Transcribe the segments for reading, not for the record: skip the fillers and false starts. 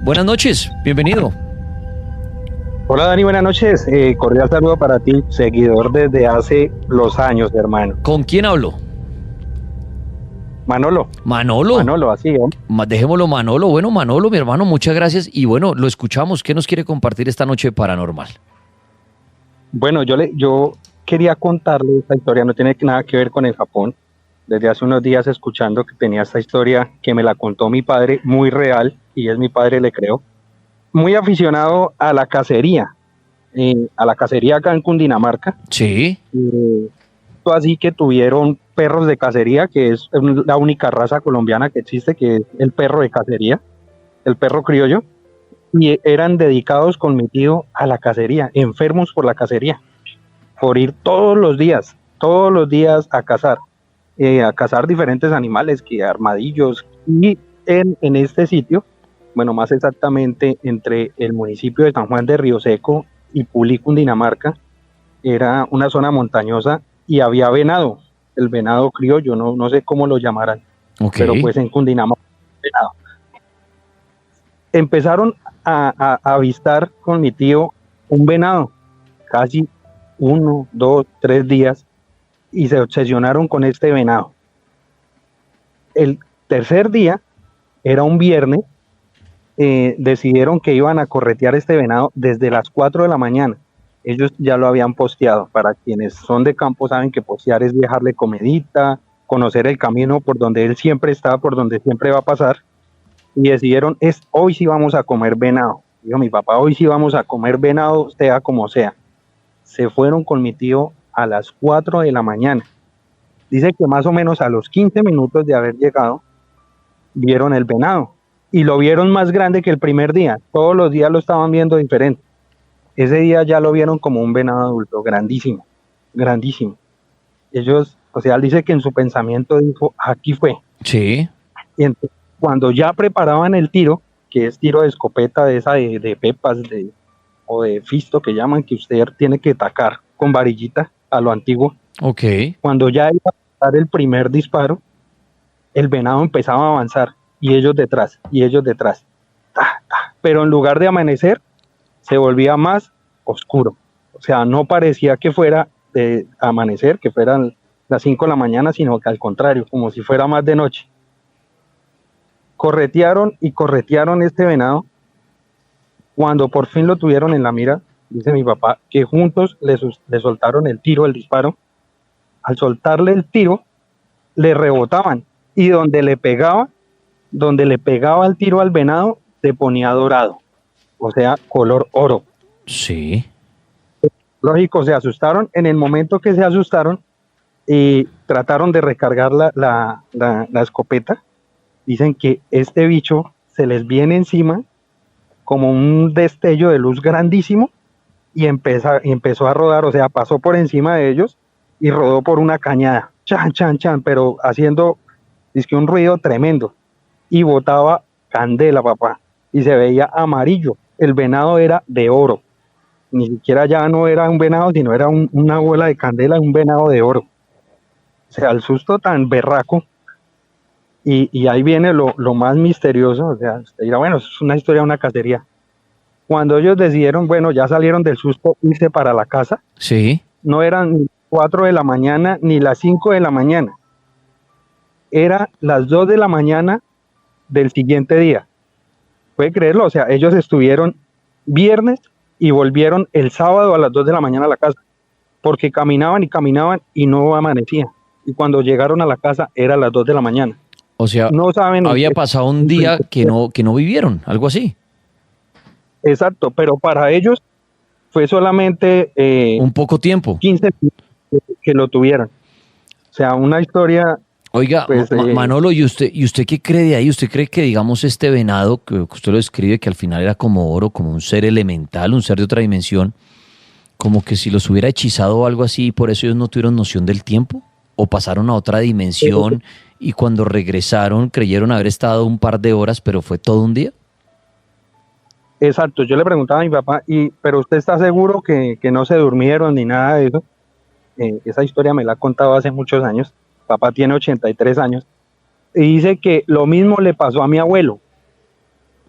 Buenas noches, bienvenido. Hola Dani, buenas noches. Cordial saludo para ti, seguidor desde hace los años, hermano. ¿Con quién hablo? Manolo. Manolo. Manolo, así, ¿eh? Dejémoslo Manolo. Bueno, Manolo, mi hermano, muchas gracias. Y bueno, lo escuchamos. ¿Qué nos quiere compartir esta noche paranormal? Bueno, yo quería contarle esta historia, no tiene nada que ver con el Japón. Desde hace unos días escuchando que tenía esta historia que me la contó mi padre, muy real, y es mi padre, le creo. Muy aficionado a la cacería acá en Cundinamarca. Sí. Así que tuvieron perros de cacería, que es la única raza colombiana que existe, que es el perro de cacería, el perro criollo, y eran dedicados con mi tío a la cacería, enfermos por la cacería, por ir todos los días a cazar diferentes animales, que armadillos, y en este sitio, bueno, más exactamente entre el municipio de San Juan de Río Seco y Pulí, Cundinamarca, era una zona montañosa y había venado, el venado criollo, no sé cómo lo llamarán, pero pues en Cundinamarca, venado. Empezaron a avistar con mi tío un venado, casi 1, 2, 3 días, y se obsesionaron con este venado. El tercer día, era un viernes, decidieron que iban a corretear este venado desde las 4 de la mañana. Ellos ya lo habían posteado. Para quienes son de campo saben que postear es dejarle comidita, conocer el camino por donde él siempre está, por donde siempre va a pasar. Y decidieron, hoy sí vamos a comer venado. Dijo mi papá, hoy sí vamos a comer venado, sea como sea. Se fueron con mi tío a las 4 de la mañana. Dice que más o menos a los 15 minutos de haber llegado, vieron el venado. Y lo vieron más grande que el primer día. Todos los días lo estaban viendo diferente. Ese día ya lo vieron como un venado adulto, grandísimo, grandísimo. Ellos, o sea, él dice que en su pensamiento dijo, aquí fue. Sí. Y entonces, cuando ya preparaban el tiro, que es tiro de escopeta de esa de pepas o de fisto que llaman, que usted tiene que tacar con varillita a lo antiguo. Ok. Cuando ya iba a dar el primer disparo, el venado empezaba a avanzar y ellos detrás. Pero en lugar de amanecer, se volvía más oscuro. O sea, no parecía que fuera de amanecer, que fueran las 5 de la mañana, sino que al contrario, como si fuera más de noche. Corretearon este venado. Cuando por fin lo tuvieron en la mira, dice mi papá, que juntos le soltaron el disparo. Al soltarle el tiro, le rebotaban. Y donde le pegaba el tiro al venado, se ponía dorado. O sea, color oro. Sí. Lógico, se asustaron. En el momento que se asustaron, trataron de recargar la escopeta. Dicen que este bicho se les viene encima como un destello de luz grandísimo y empezó a rodar, o sea, pasó por encima de ellos y rodó por una cañada, chan, chan, chan, pero haciendo un ruido tremendo y botaba candela, papá, y se veía amarillo. El venado era de oro, ni siquiera ya no era un venado, sino era una bola de candela, un venado de oro. O sea, el susto tan berraco. Y ahí viene lo más misterioso. O sea, usted dirá, bueno, es una historia de una cacería. Cuando ellos decidieron, bueno, ya salieron del susto, irse para la casa. Sí. No eran ni 4 de la mañana ni las 5 de la mañana. Era las 2 de la mañana del siguiente día. ¿Puede creerlo? O sea, ellos estuvieron viernes y volvieron el sábado a las 2 de la mañana a la casa, porque caminaban y no amanecía. Y cuando llegaron a la casa era a las 2 de la mañana. O sea, no saben, había pasado un día que no vivieron, algo así. Exacto, pero para ellos fue solamente un poco tiempo, 15 minutos que lo tuvieron. O sea, una historia. Oiga, pues, Manolo, ¿y usted qué cree de ahí? ¿Usted cree que, digamos, este venado, que usted lo describe, que al final era como oro, como un ser elemental, un ser de otra dimensión, como que si los hubiera hechizado o algo así, y por eso ellos no tuvieron noción del tiempo? ¿O pasaron a otra dimensión y cuando regresaron creyeron haber estado un par de horas, pero fue todo un día? Exacto, yo le preguntaba a mi papá, ¿pero usted está seguro que no se durmieron ni nada de eso? Esa historia me la ha contado hace muchos años. Papá tiene 83 años. Y dice que lo mismo le pasó a mi abuelo.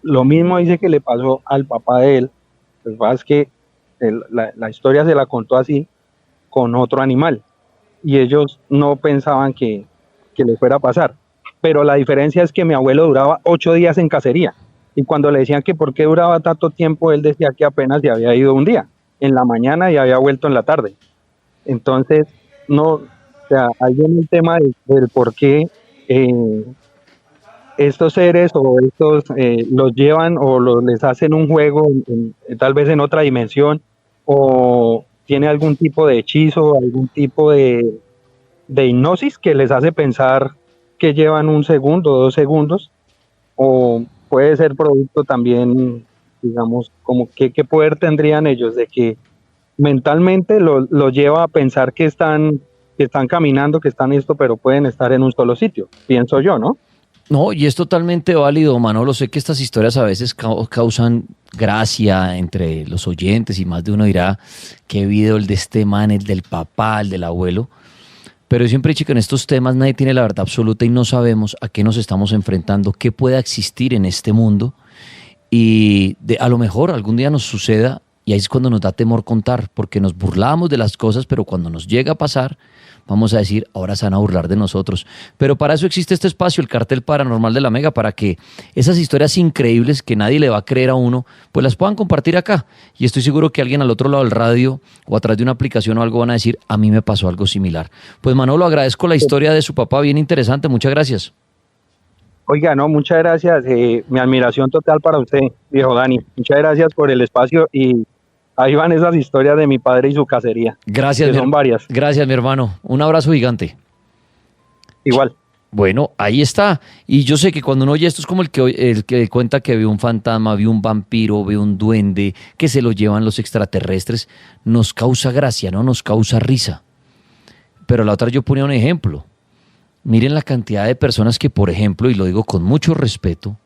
Lo mismo dice que le pasó al papá de él. Pues es que la historia se la contó así con otro animal y ellos no pensaban que le fuera a pasar. Pero la diferencia es que mi abuelo duraba 8 días en cacería y cuando le decían que por qué duraba tanto tiempo, él decía que apenas se había ido un día, en la mañana y había vuelto en la tarde. Entonces, no, o sea, ahí viene el tema del por qué estos seres o estos los llevan o les hacen un juego tal vez en otra dimensión o tiene algún tipo de hechizo, algún tipo de hipnosis que les hace pensar que llevan 1 segundo, 2 segundos, o puede ser producto también, digamos, como qué poder tendrían ellos de que mentalmente lo lleva a pensar que están caminando, que están esto, pero pueden estar en un solo sitio, pienso yo, ¿no? No, y es totalmente válido, Manolo. Sé que estas historias a veces causan gracia entre los oyentes y más de uno dirá, qué video el de este man, el del papá, el del abuelo. Pero yo siempre he dicho que en estos temas nadie tiene la verdad absoluta y no sabemos a qué nos estamos enfrentando, qué pueda existir en este mundo y a lo mejor algún día nos suceda y ahí es cuando nos da temor contar, porque nos burlamos de las cosas, pero cuando nos llega a pasar, vamos a decir, ahora se van a burlar de nosotros. Pero para eso existe este espacio, el Cartel Paranormal de la Mega, para que esas historias increíbles que nadie le va a creer a uno, pues las puedan compartir acá. Y estoy seguro que alguien al otro lado del radio o a través de una aplicación o algo van a decir, a mí me pasó algo similar. Pues Manolo, agradezco la historia de su papá, bien interesante, muchas gracias. Oiga, no, muchas gracias. Mi admiración total para usted, viejo Dani. Muchas gracias por el espacio y ahí van esas historias de mi padre y su cacería. Gracias, que son varias. Gracias, mi hermano. Un abrazo gigante. Igual. Bueno, ahí está. Y yo sé que cuando uno oye esto es como el que cuenta que vio un fantasma, vio un vampiro, vio un duende, que se lo llevan los extraterrestres, nos causa gracia, ¿no? Nos causa risa. Pero la otra yo ponía un ejemplo. Miren la cantidad de personas que, por ejemplo, y lo digo con mucho respeto,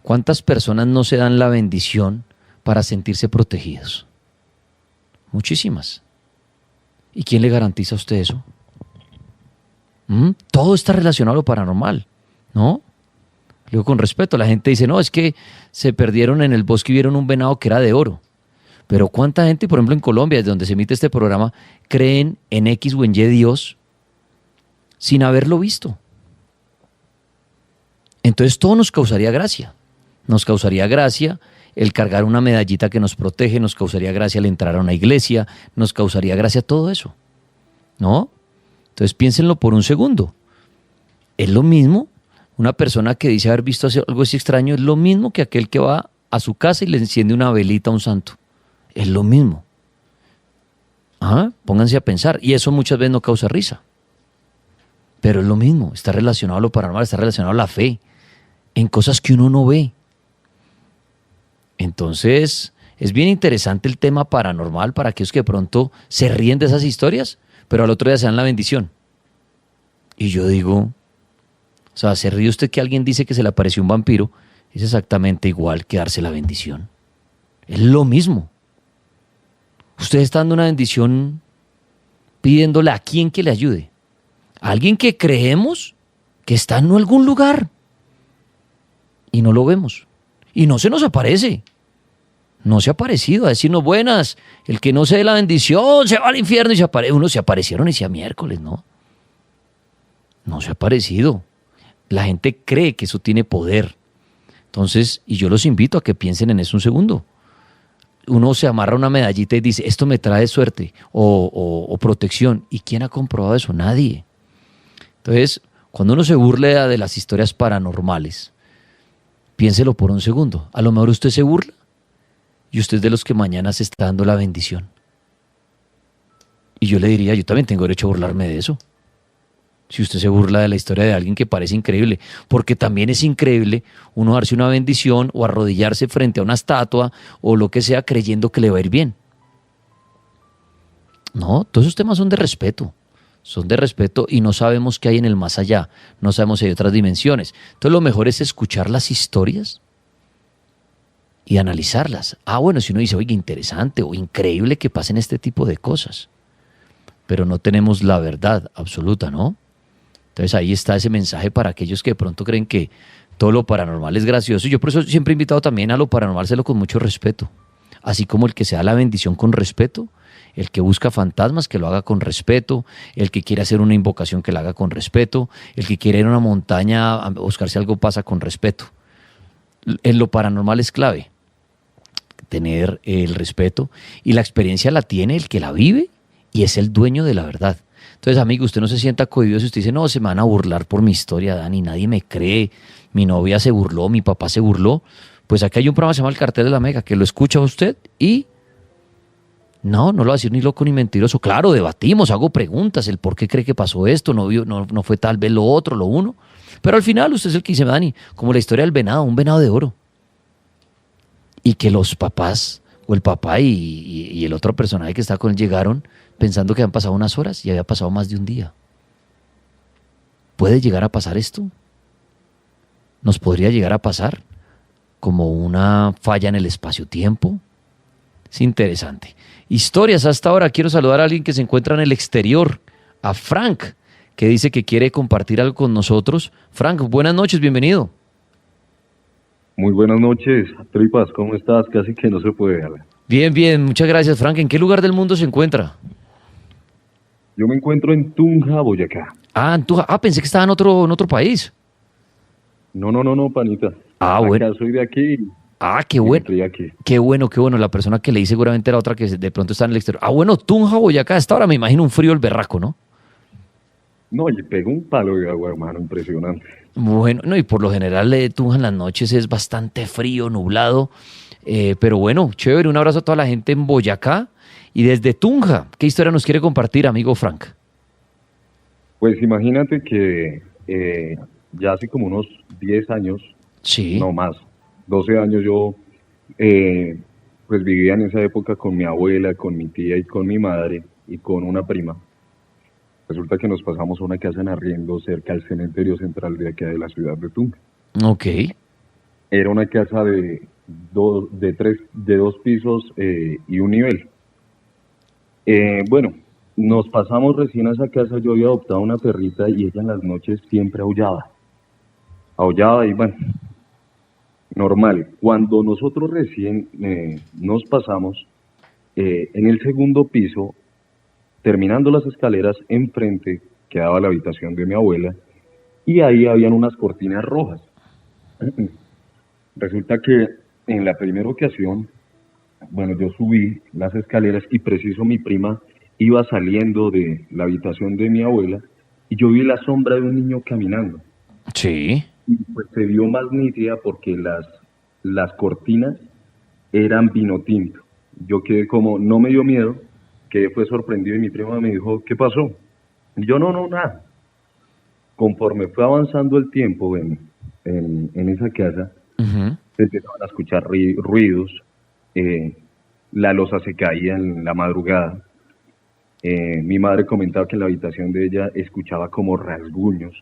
¿cuántas personas no se dan la bendición para sentirse protegidos? Muchísimas. ¿Y quién le garantiza a usted eso? Todo está relacionado a lo paranormal, ¿no? Lo digo con respeto. La gente dice, no, es que se perdieron en el bosque y vieron un venado que era de oro. Pero ¿cuánta gente, por ejemplo, en Colombia, desde donde se emite este programa, creen en X o en Y Dios sin haberlo visto? Entonces todo nos causaría gracia. Nos causaría gracia el cargar una medallita que nos protege, nos causaría gracia el entrar a una iglesia, nos causaría gracia todo eso, ¿no? Entonces piénsenlo por un segundo. Es lo mismo, una persona que dice haber visto algo así extraño, es lo mismo que aquel que va a su casa y le enciende una velita a un santo. Es lo mismo. Pónganse a pensar. Y eso muchas veces no causa risa. Pero es lo mismo, está relacionado a lo paranormal, está relacionado a la fe, en cosas que uno no ve. Entonces, es bien interesante el tema paranormal para aquellos que de pronto se ríen de esas historias, pero al otro día se dan la bendición. Y yo digo, o sea, ¿se ríe usted que alguien dice que se le apareció un vampiro? Es exactamente igual que darse la bendición. Es lo mismo. Usted está dando una bendición pidiéndole a quien que le ayude. A alguien que creemos que está en algún lugar y no lo vemos. Y no se nos aparece. No se ha aparecido a decirnos buenas. El que no se dé la bendición se va al infierno y se aparece. Unos se aparecieron y decía miércoles, ¿no? No se ha aparecido. La gente cree que eso tiene poder. Entonces, y yo los invito a que piensen en eso un segundo. Uno se amarra una medallita y dice, esto me trae suerte o protección. ¿Y quién ha comprobado eso? Nadie. Entonces, cuando uno se burla de las historias paranormales, piénselo por un segundo. A lo mejor usted se burla y usted es de los que mañana se está dando la bendición. Y yo le diría, yo también tengo derecho a burlarme de eso. Si usted se burla de la historia de alguien que parece increíble, porque también es increíble uno darse una bendición o arrodillarse frente a una estatua o lo que sea creyendo que le va a ir bien. No, todos esos temas son de respeto. Son de respeto y no sabemos qué hay en el más allá, no sabemos si hay otras dimensiones. Entonces lo mejor es escuchar las historias y analizarlas. Bueno, si uno dice, oye, interesante o increíble que pasen este tipo de cosas, pero no tenemos la verdad absoluta, ¿no? Entonces ahí está ese mensaje para aquellos que de pronto creen que Todo lo paranormal es gracioso. Yo por eso siempre he invitado también a lo paranormal, hacerlo con mucho respeto. Así como el que se da la bendición con respeto, el que busca fantasmas que lo haga con respeto, el que quiere hacer una invocación que la haga con respeto, el que quiere ir a una montaña a buscar si algo pasa con respeto. En lo paranormal es clave tener el respeto y la experiencia la tiene el que la vive y es el dueño de la verdad. Entonces, amigo, usted no se sienta cohibido si usted dice, no, se me van a burlar por mi historia, Dani, nadie me cree, mi novia se burló, mi papá se burló. Pues aquí hay un programa que se llama El Cartel de la Mega, que lo escucha usted y no lo va a decir ni loco ni mentiroso. Claro, debatimos, hago preguntas, el por qué cree que pasó esto, no fue tal vez lo otro, lo uno. Pero al final usted es el que dice, Dani, como la historia del venado, un venado de oro. Y que los papás, o el papá y el otro personaje que está con él llegaron pensando que habían pasado unas horas y había pasado más de un día. ¿Puede llegar a pasar esto? ¿Nos podría llegar a pasar como una falla en el espacio-tiempo? Es interesante. Historias hasta ahora. Quiero saludar a alguien que se encuentra en el exterior, a Frank, que dice que quiere compartir algo con nosotros. Frank, buenas noches, bienvenido. Muy buenas noches, Tripas, ¿cómo estás? Casi que no se puede hablar. Bien, bien, muchas gracias, Frank. ¿En qué lugar del mundo se encuentra? Yo me encuentro en Tunja, Boyacá. Pensé que estaba en otro país. No, panita. Bueno. Acá soy de aquí. Qué bueno. Aquí. Qué bueno, qué bueno. La persona que leí seguramente era otra que de pronto está en el exterior. Bueno, Tunja, Boyacá. Hasta ahora me imagino un frío el berraco, ¿no? No, y pego un palo de agua, hermano, impresionante. Bueno, no, y por lo general Tunja en las noches es bastante frío, nublado. Pero bueno, chévere. Un abrazo a toda la gente en Boyacá. Y desde Tunja, ¿qué historia nos quiere compartir, amigo Frank? Pues imagínate que ya hace como unos 10 años, Sí. no más, 12 años yo pues vivía en esa época con mi abuela, con mi tía y con mi madre y con una prima. Resulta que nos pasamos a una casa en arriendo cerca del cementerio central de acá de la ciudad de Tunja. Ok. Era una casa de dos pisos y un nivel. Bueno, nos pasamos recién a esa casa. Yo había adoptado una perrita y ella en las noches siempre aullaba. Aullaba y bueno, normal. Cuando nosotros recién nos pasamos, en el segundo piso, terminando las escaleras, enfrente quedaba la habitación de mi abuela y ahí habían unas cortinas rojas. Resulta que en la primera ocasión, bueno, yo subí las escaleras y preciso mi prima iba saliendo de la habitación de mi abuela y yo vi la sombra de un niño caminando. Sí. Y pues se vio más nítida porque las cortinas eran vino tinto. Yo quedé como, no me dio miedo, quedé fue sorprendido y mi prima me dijo, ¿qué pasó? Y yo, no, nada. Conforme fue avanzando el tiempo en esa casa, se empezaban a escuchar ruidos, la loza se caía en la madrugada. Mi madre comentaba que en la habitación de ella escuchaba como rasguños,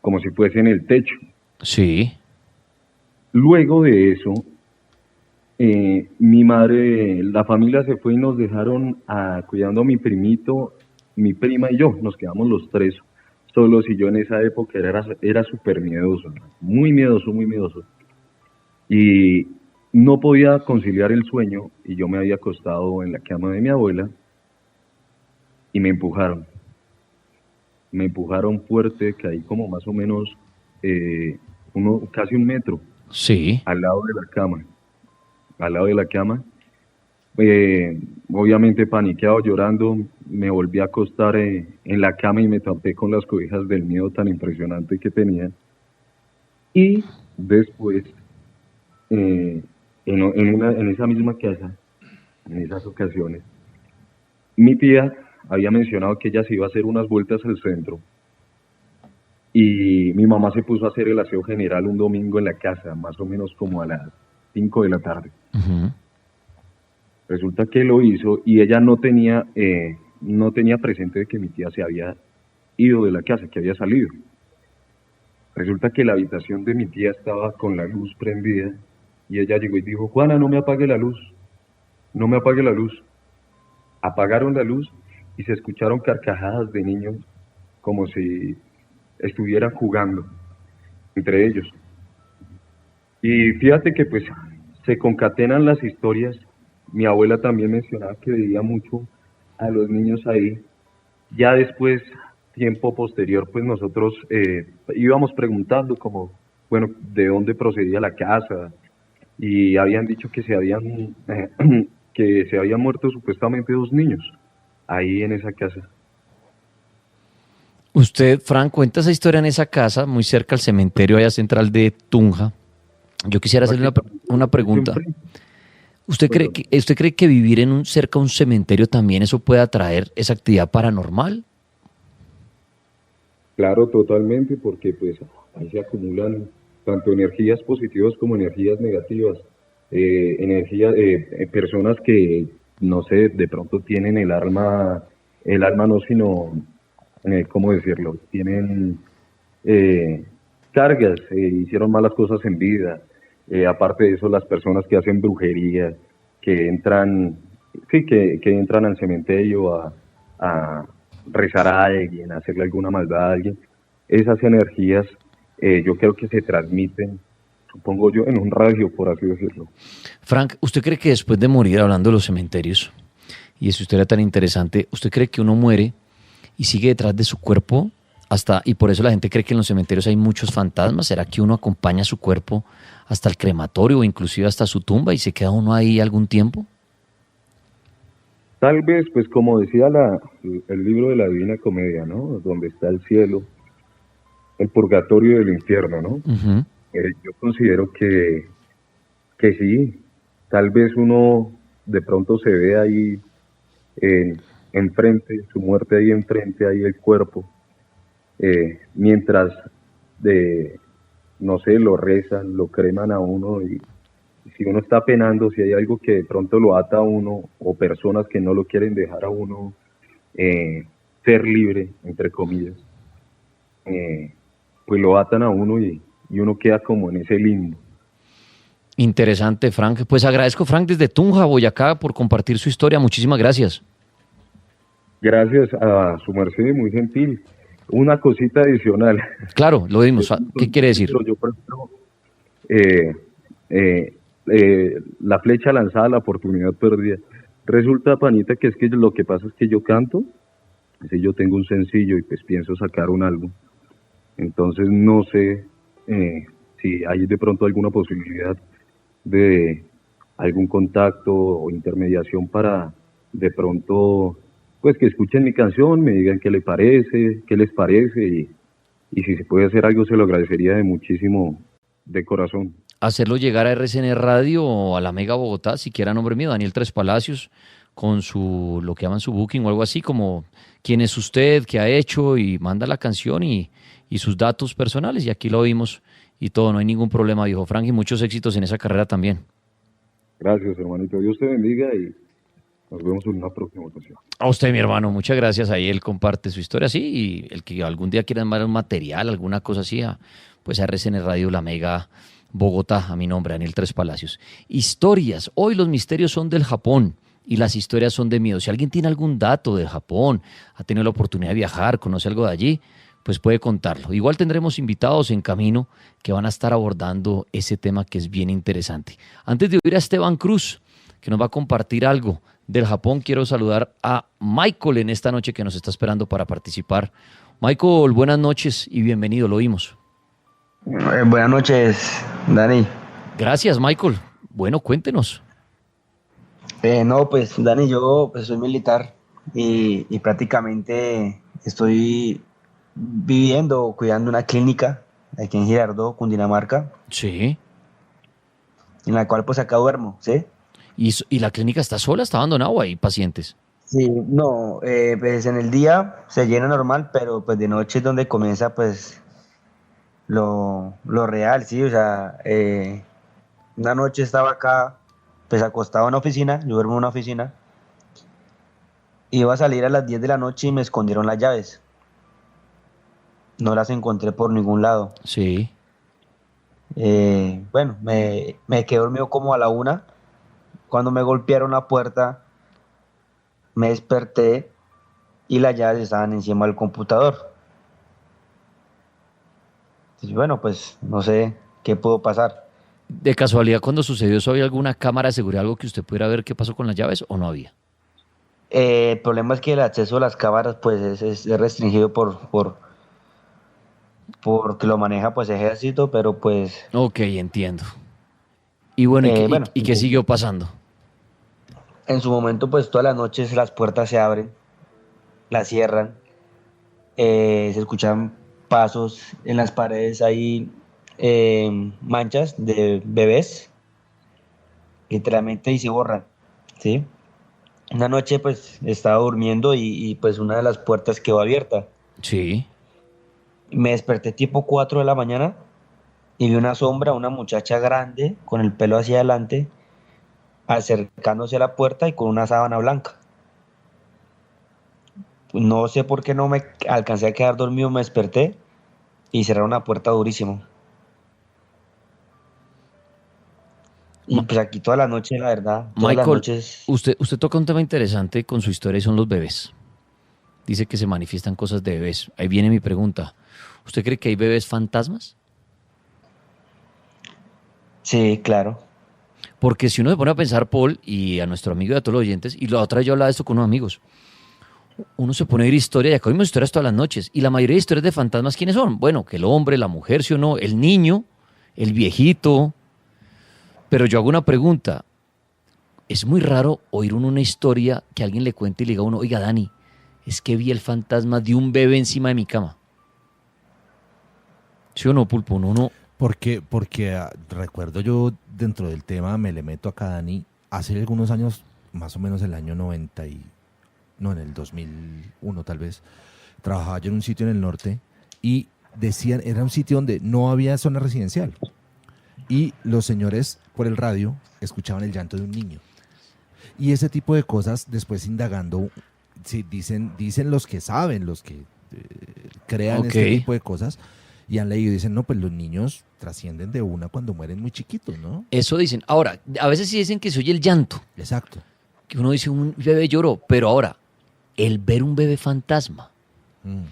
como si fuese en el techo. Sí. Luego de eso, mi madre, la familia se fue y nos dejaron cuidando a mi primito, mi prima y yo. Nos quedamos los tres solos y yo en esa época era súper miedoso, muy miedoso, muy miedoso. Y no podía conciliar el sueño y yo me había acostado en la cama de mi abuela y me empujaron. Me empujaron fuerte, caí como más o menos casi un metro. Sí. Al lado de la cama. Al lado de la cama. Obviamente paniqueado, llorando, me volví a acostar en la cama y me tapé con las cobijas del miedo tan impresionante que tenía. Y después, en esa misma casa, en esas ocasiones, mi tía había mencionado que ella se iba a hacer unas vueltas al centro y mi mamá se puso a hacer el aseo general un domingo en la casa, más o menos como a las 5 de la tarde. Resulta que lo hizo y ella no tenía presente de que mi tía se había ido de la casa, que había salido. Resulta que la habitación de mi tía estaba con la luz prendida y ella llegó y dijo, Juana, no me apague la luz, no me apague la luz. Apagaron la luz y se escucharon carcajadas de niños como si estuvieran jugando. entre ellos. Y fíjate que pues se concatenan las historias. Mi abuela también mencionaba que veía mucho a los niños ahí. Ya después, tiempo posterior, pues nosotros íbamos preguntando como, bueno, de dónde procedía la casa, y habían dicho que que se habían muerto supuestamente 2 niños ahí en esa casa. Usted, Frank, cuenta esa historia en esa casa, muy cerca al cementerio allá central de Tunja. Yo quisiera hacerle una Prácticamente pregunta. enfrente. Cuéntame. ¿Usted cree que vivir cerca a un cementerio también eso puede atraer esa actividad paranormal? Claro, totalmente, porque pues ahí se acumulan tanto energías positivas como energías negativas. Personas que, no sé, de pronto tienen el alma no, sino, ¿cómo decirlo? Tienen eh, cargas, hicieron malas cosas en vida. Aparte de eso, las personas que hacen brujería, que entran, sí, que entran al cementerio a rezar a alguien, a hacerle alguna maldad a alguien, esas energías yo creo que se transmiten, supongo yo, en un radio, por así decirlo. Frank, ¿usted cree que después de morir, hablando de los cementerios, y de su historia tan interesante, ¿usted cree que uno muere y sigue detrás de su cuerpo hasta, y por eso la gente cree que en los cementerios hay muchos fantasmas? ¿Será que uno acompaña su cuerpo hasta el crematorio o inclusive hasta su tumba y se queda uno ahí algún tiempo? Tal vez, pues como decía el libro de la Divina Comedia, ¿no? Donde está el cielo, el purgatorio y el infierno, ¿no? Ujú. Yo considero que sí, tal vez uno de pronto se ve ahí enfrente, su muerte ahí enfrente, ahí el cuerpo, mientras de, no sé, lo rezan, lo creman a uno y si uno está penando, si hay algo que de pronto lo ata a uno o personas que no lo quieren dejar a uno ser libre, entre comillas, eh, pues lo atan a uno y uno queda como en ese limbo. Interesante, Frank. Pues agradezco, Frank, desde Tunja, Boyacá, por compartir su historia. Muchísimas gracias. Gracias a su merced, muy gentil. Una cosita adicional. Claro, lo dimos. ¿Qué quiere decir? Pero yo, por ejemplo, eh, la flecha lanzada, la oportunidad perdida. Resulta, panita, que es que lo que pasa es que yo canto, si yo tengo un sencillo y pues pienso sacar un álbum. Entonces no sé si hay de pronto alguna posibilidad de algún contacto o intermediación para de pronto pues que escuchen mi canción, me digan qué le parece, qué les parece y si se puede hacer algo se lo agradecería de muchísimo de corazón. Hacerlo llegar a RCN Radio o a la Mega Bogotá, si quiera nombre mío, Daniel Tres Palacios, con lo que llaman su booking o algo así, como quién es usted, qué ha hecho, y manda la canción y sus datos personales, y aquí lo oímos y todo, no hay ningún problema, viejo Frank, y muchos éxitos en esa carrera también. Gracias, hermanito. Dios te bendiga y nos vemos en una próxima ocasión. A usted, mi hermano, muchas gracias. Ahí él comparte su historia, sí, y el que algún día quiera mandar un material, alguna cosa así, pues a RCN Radio La Mega Bogotá, a mi nombre, Daniel Tres Palacios. Historias. Hoy los misterios son del Japón y las historias son de miedo. Si alguien tiene algún dato del Japón, ha tenido la oportunidad de viajar, conoce algo de allí, pues puede contarlo. Igual tendremos invitados en camino que van a estar abordando ese tema que es bien interesante. Antes de oír a Esteban Cruz, que nos va a compartir algo del Japón, quiero saludar a Michael en esta noche que nos está esperando para participar. Michael, buenas noches y bienvenido, lo oímos. Buenas noches, Dani. Gracias, Michael. Bueno, cuéntenos. No, pues Dani, yo pues, soy militar y prácticamente estoy viviendo, cuidando una clínica aquí en Girardot, Cundinamarca, Sí. en la cual pues acá duermo, ¿sí? ¿Y la clínica está sola, está abandonada o hay pacientes? Sí, no, pues en el día se llena normal, pero pues de noche es donde comienza pues lo real, ¿sí? O sea, una noche estaba acá pues acostado en una oficina, yo duermo en una oficina. Iba a salir a las 10 de la noche y me escondieron las llaves. No las encontré por ningún lado. Sí. Bueno, me quedé dormido como a la 1. Cuando me golpearon la puerta, me desperté y las llaves estaban encima del computador. Y bueno, pues no sé qué pudo pasar. De casualidad, cuando sucedió eso, ¿había alguna cámara de seguridad, algo que usted pudiera ver qué pasó con las llaves o no había? El problema es que el acceso a las cámaras pues es restringido porque lo maneja pues ejército, pero pues Ok, entiendo. Y bueno, bueno, y qué siguió pasando? en su momento pues todas las noches las puertas se abren, las cierran, se escuchan pasos en las paredes, hay manchas de bebés, literalmente y se borran, ¿sí? Una noche pues estaba durmiendo pues una de las puertas quedó abierta. Sí. Me desperté tipo 4 de la mañana y vi una sombra, una muchacha grande con el pelo hacia adelante, acercándose a la puerta y con una sábana blanca. No sé por qué no me alcancé a quedar dormido, me desperté y cerraron la puerta durísimo. Y Ma- pues aquí toda la noche, la verdad, todas las Michael, noches, usted toca un tema interesante con su historia y son los bebés. Dice que se manifiestan cosas de bebés. Ahí viene mi pregunta. ¿Usted cree que hay bebés fantasmas? sí, claro. Porque si uno se pone a pensar, Paul, y a nuestro amigo y a todos los oyentes, y la otra vez yo hablaba de esto con unos amigos, uno se pone a oír historia, y acá oímos historias todas las noches, y la mayoría de historias de fantasmas, ¿quiénes son? Bueno, que el hombre, la mujer, sí o no, el niño, el viejito. Pero yo hago una pregunta. Es muy raro oír uno una historia que alguien le cuente y le diga a uno, oiga, Dani, es que vi el fantasma de un bebé encima de mi cama. ¿Sí o no, Pulpo? Uno no. Porque recuerdo yo dentro del tema, me le meto acá, Dani, hace algunos años, más o menos el año 90 no, en el 2001 tal vez, trabajaba yo en un sitio en el norte y decían, era un sitio donde no había zona residencial y los señores por el radio escuchaban el llanto de un niño. Y ese tipo de cosas, después indagando, sí, dicen los que saben, los que crean Ok. este tipo de cosas, y han leído y dicen, no, pues los niños trascienden de una cuando mueren muy chiquitos, ¿no? Eso dicen. Ahora, a veces sí dicen que se oye el llanto, Exacto. que uno dice un bebé lloró, pero ahora, el ver un bebé fantasma. Mm,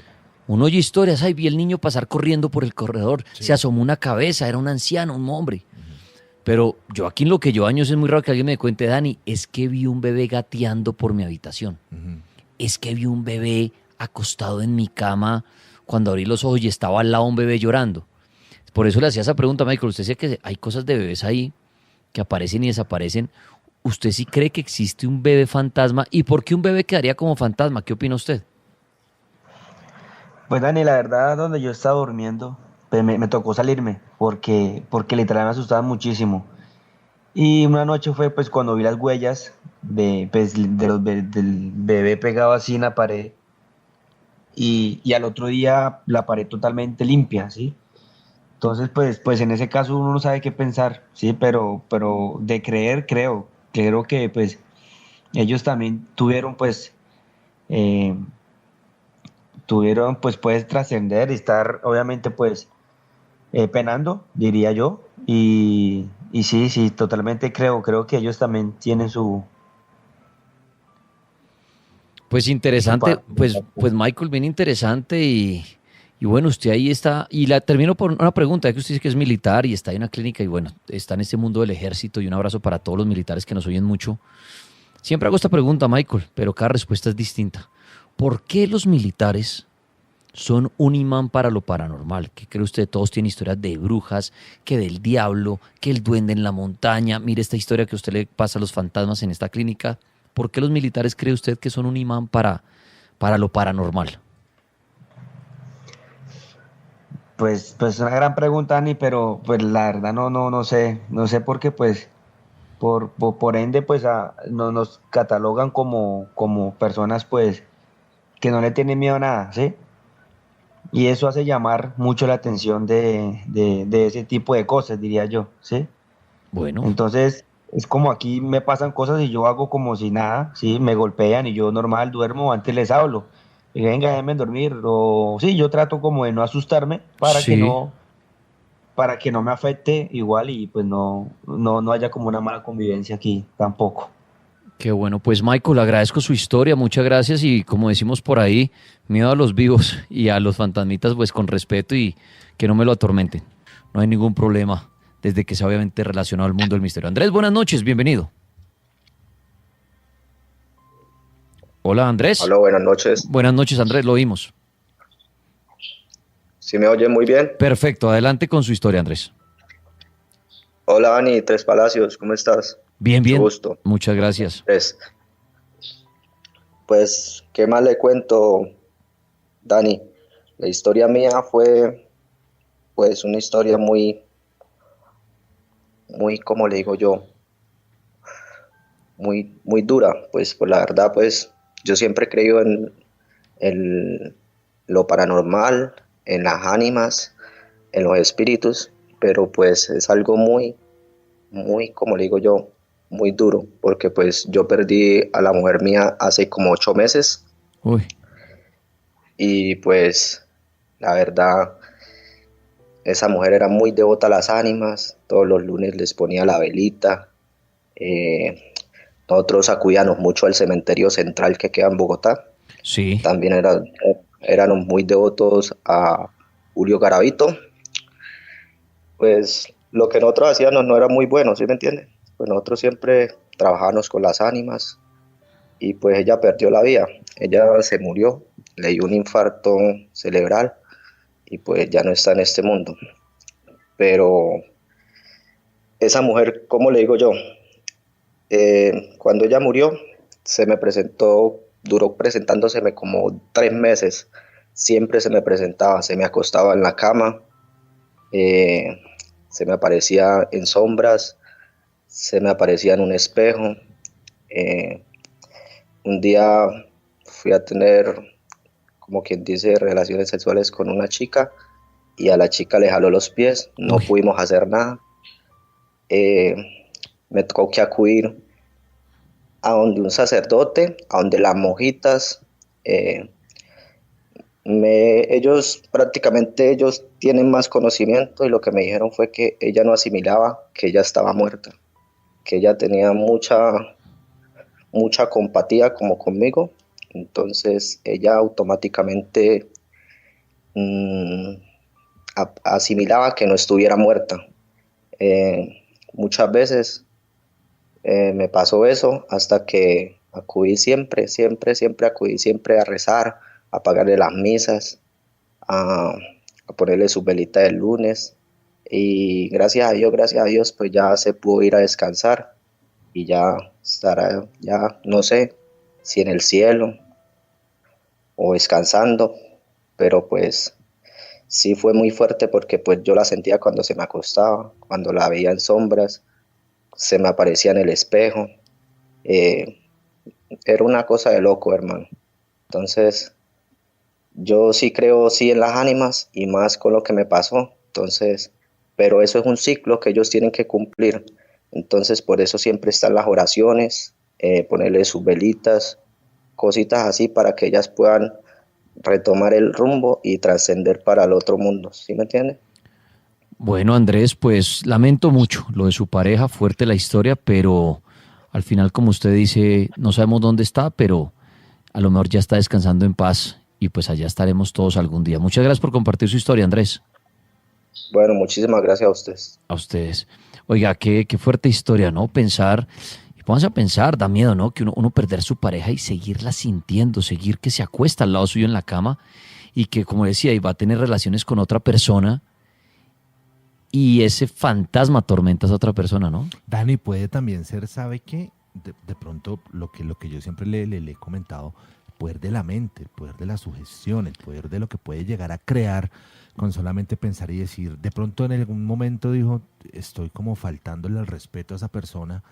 Uno oye historias, ay, vi el niño pasar corriendo por el corredor, Sí. se asomó una cabeza, era un anciano, un hombre. Pero yo aquí en lo que yo años es muy raro que alguien me cuente, Dani, es que vi un bebé gateando por mi habitación. ujú. Es que vi un bebé acostado en mi cama cuando abrí los ojos y estaba al lado un bebé llorando. Por eso le hacía esa pregunta, Michael. Usted decía que hay cosas de bebés ahí que aparecen y desaparecen. ¿Usted sí cree que existe un bebé fantasma? ¿Y por qué un bebé quedaría como fantasma? ¿Qué opina usted? Pues Dani, la verdad, donde yo estaba durmiendo, pues me tocó salirme porque literal me asustaba muchísimo. Y una noche fue pues cuando vi las huellas del bebé pegado así en la pared y al otro día la pared totalmente limpia, ¿sí? Entonces pues en ese caso uno no sabe qué pensar, ¿sí? Pero de creer creo que pues ellos también eh, tuvieron pues puedes trascender y estar obviamente pues penando, diría yo. Y sí, sí, totalmente creo que ellos también tienen Pues su interesante, parte. pues Michael, bien interesante y bueno, usted ahí está. Y la termino por una pregunta, ya que usted dice que es militar y está en una clínica y bueno, está en este mundo del ejército y un abrazo para todos los militares que nos oyen mucho. Siempre hago esta pregunta, Michael, pero cada respuesta es distinta. ¿Por qué los militares son un imán para lo paranormal? ¿Qué cree usted? Todos tienen historias de brujas, que del diablo, que el duende en la montaña. Mire esta historia que a usted le pasa a los fantasmas en esta clínica. ¿Por qué los militares cree usted que son un imán para lo paranormal? Pues una gran pregunta, Ani, pero pues la verdad no sé por qué, pues por ende, pues nos catalogan como personas, pues, que no le tienen miedo a nada, ¿sí? Y eso hace llamar mucho la atención de ese tipo de cosas, diría yo, ¿sí? Bueno, Entonces, es como aquí me pasan cosas y yo hago como si nada, ¿sí? Me golpean y yo normal duermo, antes les hablo. Y venga, déjenme dormir. O sí, yo trato como de no asustarme sí. para que no me afecte igual y pues no haya como una mala convivencia aquí tampoco. Qué bueno, pues Michael, agradezco su historia, muchas gracias y como decimos por ahí, miedo a los vivos y a los fantasmitas pues con respeto y que no me lo atormenten. No hay ningún problema desde que sea obviamente relacionado al mundo del misterio. Andrés, buenas noches, bienvenido. Hola Andrés. Hola, buenas noches. Buenas noches Andrés, lo oímos. ¿Sí me oye muy bien? Perfecto, adelante con su historia Andrés. Hola, Dani, Tres Palacios, ¿cómo estás? Bien, bien. Mucho gusto. Muchas gracias. Pues, ¿qué más le cuento, Dani? La historia mía fue, pues, una historia muy, ¿cómo le digo yo? Muy dura. Pues la verdad, pues, yo siempre he creído en lo paranormal, en las ánimas, en los espíritus, pero pues es algo muy, como le digo yo, muy duro, porque pues yo perdí a la mujer mía hace como 8 meses. Uy. Y pues la verdad, esa mujer era muy devota a las ánimas, todos los lunes les ponía la velita. Nosotros acudíamos mucho al cementerio central que queda en Bogotá. Sí. También éramos muy devotos a Julio Garavito. Pues lo que nosotros hacíamos no era muy bueno, ¿sí me entienden? Pues nosotros siempre trabajábamos con las ánimas y pues ella perdió la vida. Ella se murió, le dio un infarto cerebral y pues ya no está en este mundo. Pero esa mujer, ¿cómo le digo yo? Cuando ella murió, se me presentó, duró presentándoseme como 3 meses. Siempre se me presentaba, se me acostaba en la cama, se me aparecía en sombras, se me aparecía en un espejo. Un día fui a tener, como quien dice, relaciones sexuales con una chica y a la chica le jaló los pies, no Uy. pudimos hacer nada. Me tocó que acudir a donde un sacerdote, a donde las monjitas. Ellos tienen más conocimiento y lo que me dijeron fue que ella no asimilaba que ella estaba muerta, que ella tenía mucha compatía como conmigo, entonces ella automáticamente asimilaba que no estuviera muerta. Muchas veces me pasó eso hasta que acudí siempre acudí siempre a rezar, a pagarle las misas, a ponerle su velita del lunes y gracias a Dios pues ya se pudo ir a descansar y ya estará, ya no sé si en el cielo o descansando, pero pues sí fue muy fuerte porque pues yo la sentía cuando se me acostaba, cuando la veía en sombras, se me aparecía en el espejo. Era una cosa de loco, hermano. Entonces, yo sí creo sí en las ánimas y más con lo que me pasó. Entonces, pero eso es un ciclo que ellos tienen que cumplir. Entonces, por eso siempre están las oraciones, ponerle sus velitas, cositas así para que ellas puedan retomar el rumbo y trascender para el otro mundo. ¿Sí me entiende? Bueno, Andrés, pues lamento mucho lo de su pareja, fuerte la historia, pero al final, como usted dice, no sabemos dónde está, pero a lo mejor ya está descansando en paz y pues allá estaremos todos algún día. Muchas gracias por compartir su historia, Andrés. Bueno, muchísimas gracias a ustedes. A ustedes. Oiga, qué fuerte historia, ¿no? Pensar, y pónganse a pensar, da miedo, ¿no? Que uno perder su pareja y seguirla sintiendo, seguir que se acuesta al lado suyo en la cama y que, como decía, iba a tener relaciones con otra persona y ese fantasma atormenta a esa otra persona, ¿no? Dani, puede también ser, ¿sabe qué? De pronto, lo que yo siempre le he comentado, el poder de la mente, el poder de la sugestión, el poder de lo que puede llegar a crear con solamente pensar y decir. De pronto en algún momento dijo, estoy como faltándole el respeto a esa persona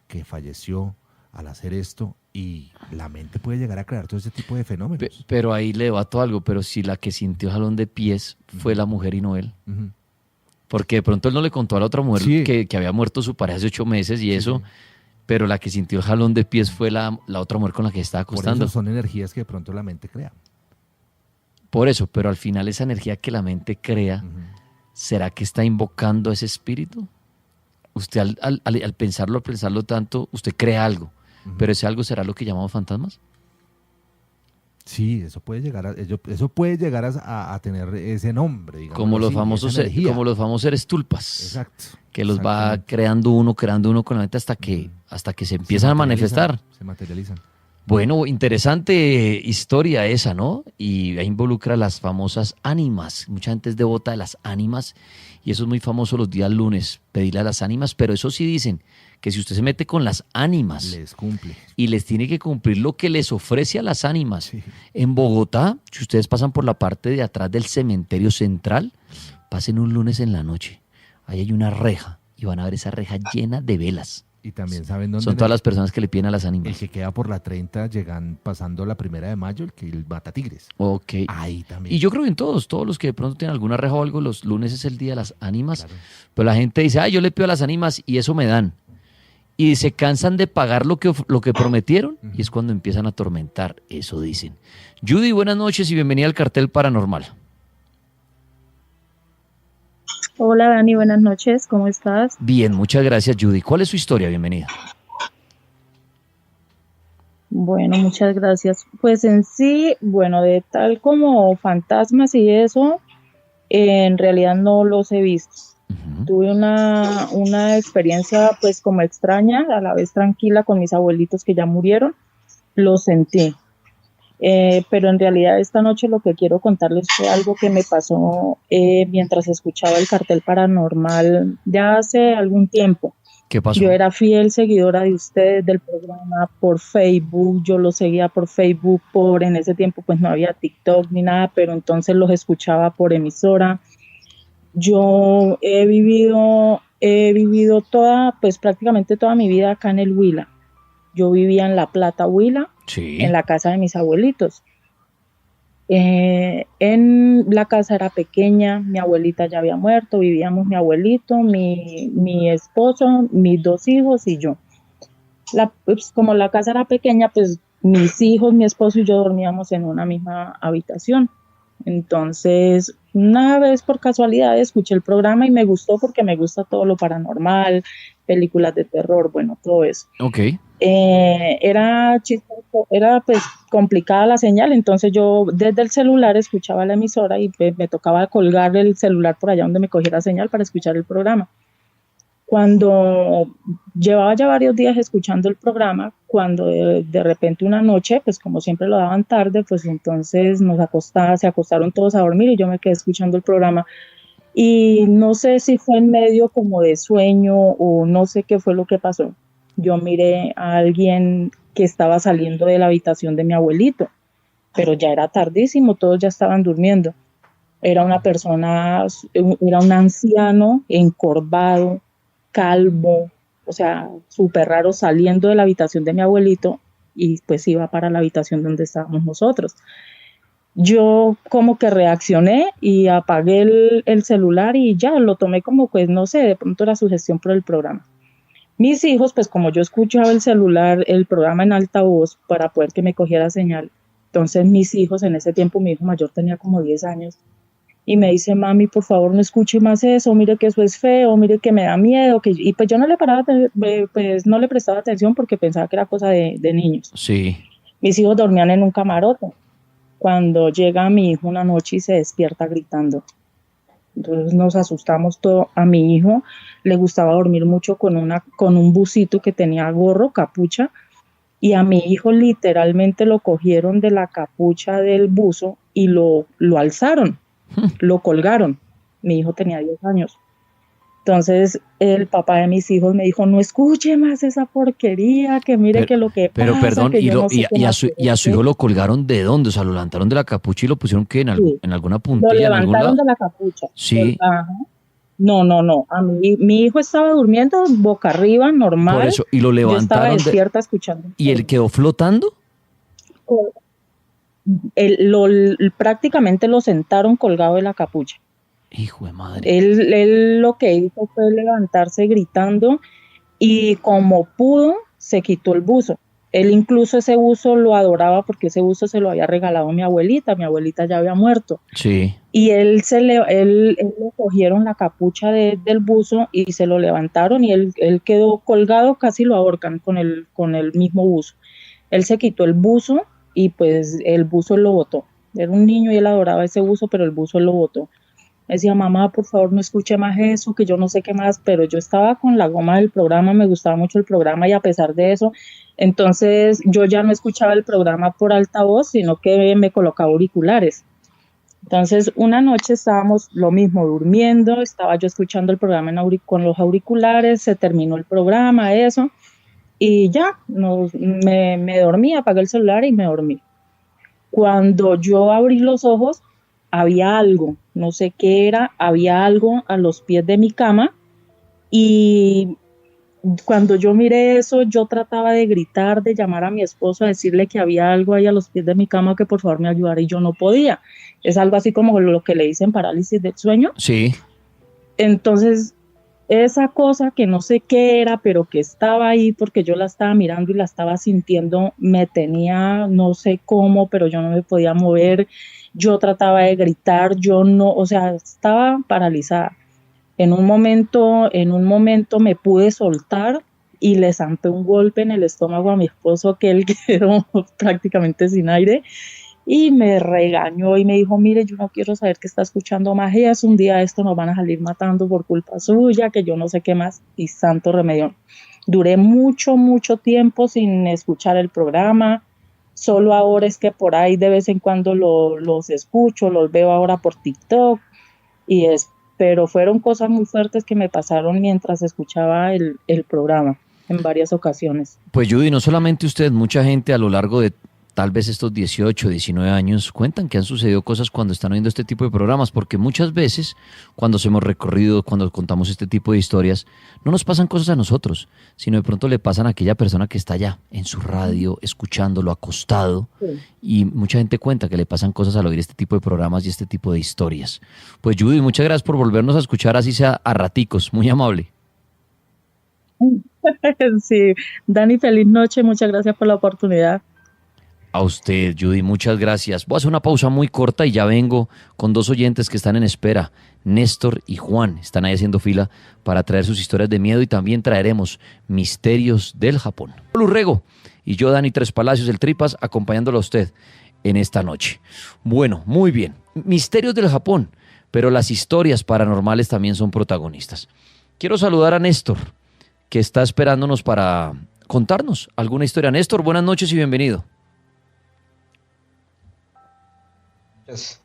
que falleció al hacer esto, y la mente puede llegar a crear todo ese tipo de fenómenos. Pero ahí le debato algo, pero si la que sintió jalón de pies fue la mujer y no él. Ujú. Porque de pronto él no le contó a la otra mujer Sí. que había muerto su pareja hace 8 meses y eso, sí. pero la que sintió el jalón de pies fue la otra mujer con la que estaba Por acostando. eso son energías que de pronto la mente crea. Por eso, pero al final esa energía que la mente crea, Ujú. ¿será que está invocando a ese espíritu? Usted al pensarlo tanto, usted crea algo. pero ese algo será lo que llamamos fantasmas. Sí, eso puede llegar a tener ese nombre, digamos. Como los así, famosos, esa energía. como los famosos seres tulpas. Exacto. Que los va creando uno con la mente hasta que se empiezan a manifestar. Se materializan. Bueno, interesante historia esa, ¿no? Y ahí involucra las famosas ánimas. Mucha gente es devota de las ánimas y eso es muy famoso los días lunes, pedirle a las ánimas, pero eso sí dicen que si usted se mete con las ánimas Les cumple. y les tiene que cumplir lo que les ofrece a las ánimas. Sí. En Bogotá, si ustedes pasan por la parte de atrás del cementerio central, pasen un lunes en la noche. Ahí hay una reja y van a ver esa reja llena de velas. Y también saben dónde. Son todas las personas que le piden a las El ánimas. que queda por la 30 llegan pasando la 1 de mayo, el Matatigres. Ok. Ahí también. Y yo creo que en todos los que de pronto tienen alguna reja o algo, los lunes es el día de las ánimas. Claro. Pero la gente dice, yo le pido a las ánimas y eso me dan. Y se cansan de pagar lo que prometieron y es cuando empiezan a atormentar. Eso dicen. Judy, buenas noches y bienvenida al Cartel Paranormal. Hola Dani, buenas noches, ¿cómo estás? Bien, muchas gracias, Judy. ¿Cuál es su historia? Bienvenida. Bueno, muchas gracias. Pues en sí, bueno, de tal como fantasmas y eso, en realidad no los he visto. Tuve una experiencia pues como extraña, a la vez tranquila con mis abuelitos que ya murieron, lo sentí. Pero en realidad esta noche lo que quiero contarles fue algo que me pasó mientras escuchaba el Cartel Paranormal ya hace algún tiempo. ¿Qué pasó? Yo era fiel seguidora de ustedes, del programa, por Facebook, yo los seguía por Facebook, en ese tiempo pues no había TikTok ni nada, pero entonces los escuchaba por emisora. Yo he vivido pues prácticamente toda mi vida acá en el Huila. Yo vivía en La Plata, Huila, Sí. en la casa de mis abuelitos. En la casa era pequeña, mi abuelita ya había muerto, vivíamos mi abuelito, mi esposo, mis 2 hijos y yo. Pues, como la casa era pequeña, pues mis hijos, mi esposo y yo dormíamos en una misma habitación. Entonces, una vez por casualidad escuché el programa y me gustó porque me gusta todo lo paranormal, películas de terror, bueno, todo eso. Ok. Era chistoso, era pues complicada la señal, entonces yo desde el celular escuchaba la emisora y me tocaba colgar el celular por allá donde me cogiera señal para escuchar el programa. Cuando llevaba ya varios días escuchando el programa, cuando de repente una noche, pues como siempre lo daban tarde, pues entonces se acostaron todos a dormir y yo me quedé escuchando el programa. Y no sé si fue en medio como de sueño o no sé qué fue lo que pasó. Yo miré a alguien que estaba saliendo de la habitación de mi abuelito, pero ya era tardísimo, todos ya estaban durmiendo. Era una persona, era un anciano encorvado, calvo, o sea, súper raro, saliendo de la habitación de mi abuelito y pues iba para la habitación donde estábamos nosotros. Yo como que reaccioné y apagué el celular y ya lo tomé como pues no sé, de pronto era sugestión por el programa. Mis hijos, pues como yo escuchaba el programa en altavoz para poder que me cogiera señal, entonces mis hijos, en ese tiempo mi hijo mayor tenía como 10 años, y me dice, mami, por favor no escuche más eso, mire que eso es feo, mire que me da miedo, y pues yo no le prestaba atención porque pensaba que era cosa de niños. Sí. Mis hijos dormían en un camarote, cuando llega mi hijo una noche y se despierta gritando. Entonces nos asustamos todo. A mi hijo le gustaba dormir mucho con un busito que tenía gorro, capucha, y a mi hijo literalmente lo cogieron de la capucha del buzo y lo alzaron, lo colgaron. Mi hijo tenía 10 años. Entonces el papá de mis hijos me dijo, no escuche más esa porquería, que mire que lo que pasa. Pero perdón, que yo no sé qué y a más su hijo lo colgaron ¿de dónde? O sea, lo levantaron de la capucha y lo pusieron ¿qué? Sí. En alguna Lo puntilla, en algún levantaron lado. de la capucha. Sí. Ajá. No. Mi hijo estaba durmiendo boca arriba, normal. Por eso, y lo Yo estaba levantaron despierta escuchando. ¿Y él quedó flotando? Prácticamente lo sentaron colgado de la capucha. Hijo de madre. Él lo que hizo fue levantarse gritando y como pudo se quitó el buzo. Él incluso ese buzo lo adoraba porque ese buzo se lo había regalado mi abuelita ya había muerto. Sí. Y él le cogieron la capucha del buzo y se lo levantaron y él quedó colgado, casi lo ahorcan con el mismo buzo. Él se quitó el buzo y pues el buzo lo botó. Era un niño y él adoraba ese buzo, pero el buzo lo botó. Decía, mamá, por favor, no escuche más eso, que yo no sé qué más, pero yo estaba con la goma del programa, me gustaba mucho el programa y a pesar de eso, entonces yo ya no escuchaba el programa por altavoz, sino que me colocaba auriculares. Entonces, una noche estábamos lo mismo, durmiendo, estaba yo escuchando el programa con los auriculares, se terminó el programa, eso, y ya, me dormí, apagué el celular y me dormí. Cuando yo abrí los ojos, había algo, no sé qué era, había algo a los pies de mi cama y cuando yo miré eso, yo trataba de gritar, de llamar a mi esposo, a decirle que había algo ahí a los pies de mi cama, que por favor me ayudara y yo no podía. Es algo así como lo que le dicen parálisis del sueño. Sí. Entonces, esa cosa que no sé qué era, pero que estaba ahí porque yo la estaba mirando y la estaba sintiendo, me tenía, no sé cómo, pero yo no me podía mover, yo trataba de gritar, yo no, o sea, estaba paralizada. En un momento me pude soltar y le zampé un golpe en el estómago a mi esposo, que él quedó prácticamente sin aire, y me regañó y me dijo, mire, yo no quiero saber que está escuchando más eso, un día esto nos van a salir matando por culpa suya, que yo no sé qué más, y santo remedio. Duré mucho tiempo sin escuchar el programa, solo ahora es que por ahí de vez en cuando los escucho, los veo ahora por TikTok, pero fueron cosas muy fuertes que me pasaron mientras escuchaba el programa en varias ocasiones. Pues Judy, no solamente usted, mucha gente a lo largo de tal vez estos 18, 19 años cuentan que han sucedido cosas cuando están oyendo este tipo de programas, porque muchas veces cuando hacemos recorrido, cuando contamos este tipo de historias, no nos pasan cosas a nosotros, sino de pronto le pasan a aquella persona que está allá en su radio, escuchándolo acostado, sí. Y mucha gente cuenta que le pasan cosas al oír este tipo de programas y este tipo de historias. Pues Judy, muchas gracias por volvernos a escuchar, así sea a raticos, muy amable. Sí, Dani, feliz noche, muchas gracias por la oportunidad. A usted, Judy, muchas gracias. Voy a hacer una pausa muy corta y ya vengo con dos oyentes que están en espera. Néstor y Juan están ahí haciendo fila para traer sus historias de miedo y también traeremos misterios del Japón. Lurrego y yo, Dani Tres Palacios, el Tripas, acompañándolo a usted en esta noche. Bueno, muy bien. Misterios del Japón, pero las historias paranormales también son protagonistas. Quiero saludar a Néstor, que está esperándonos para contarnos alguna historia. Néstor, buenas noches y bienvenido. Yes.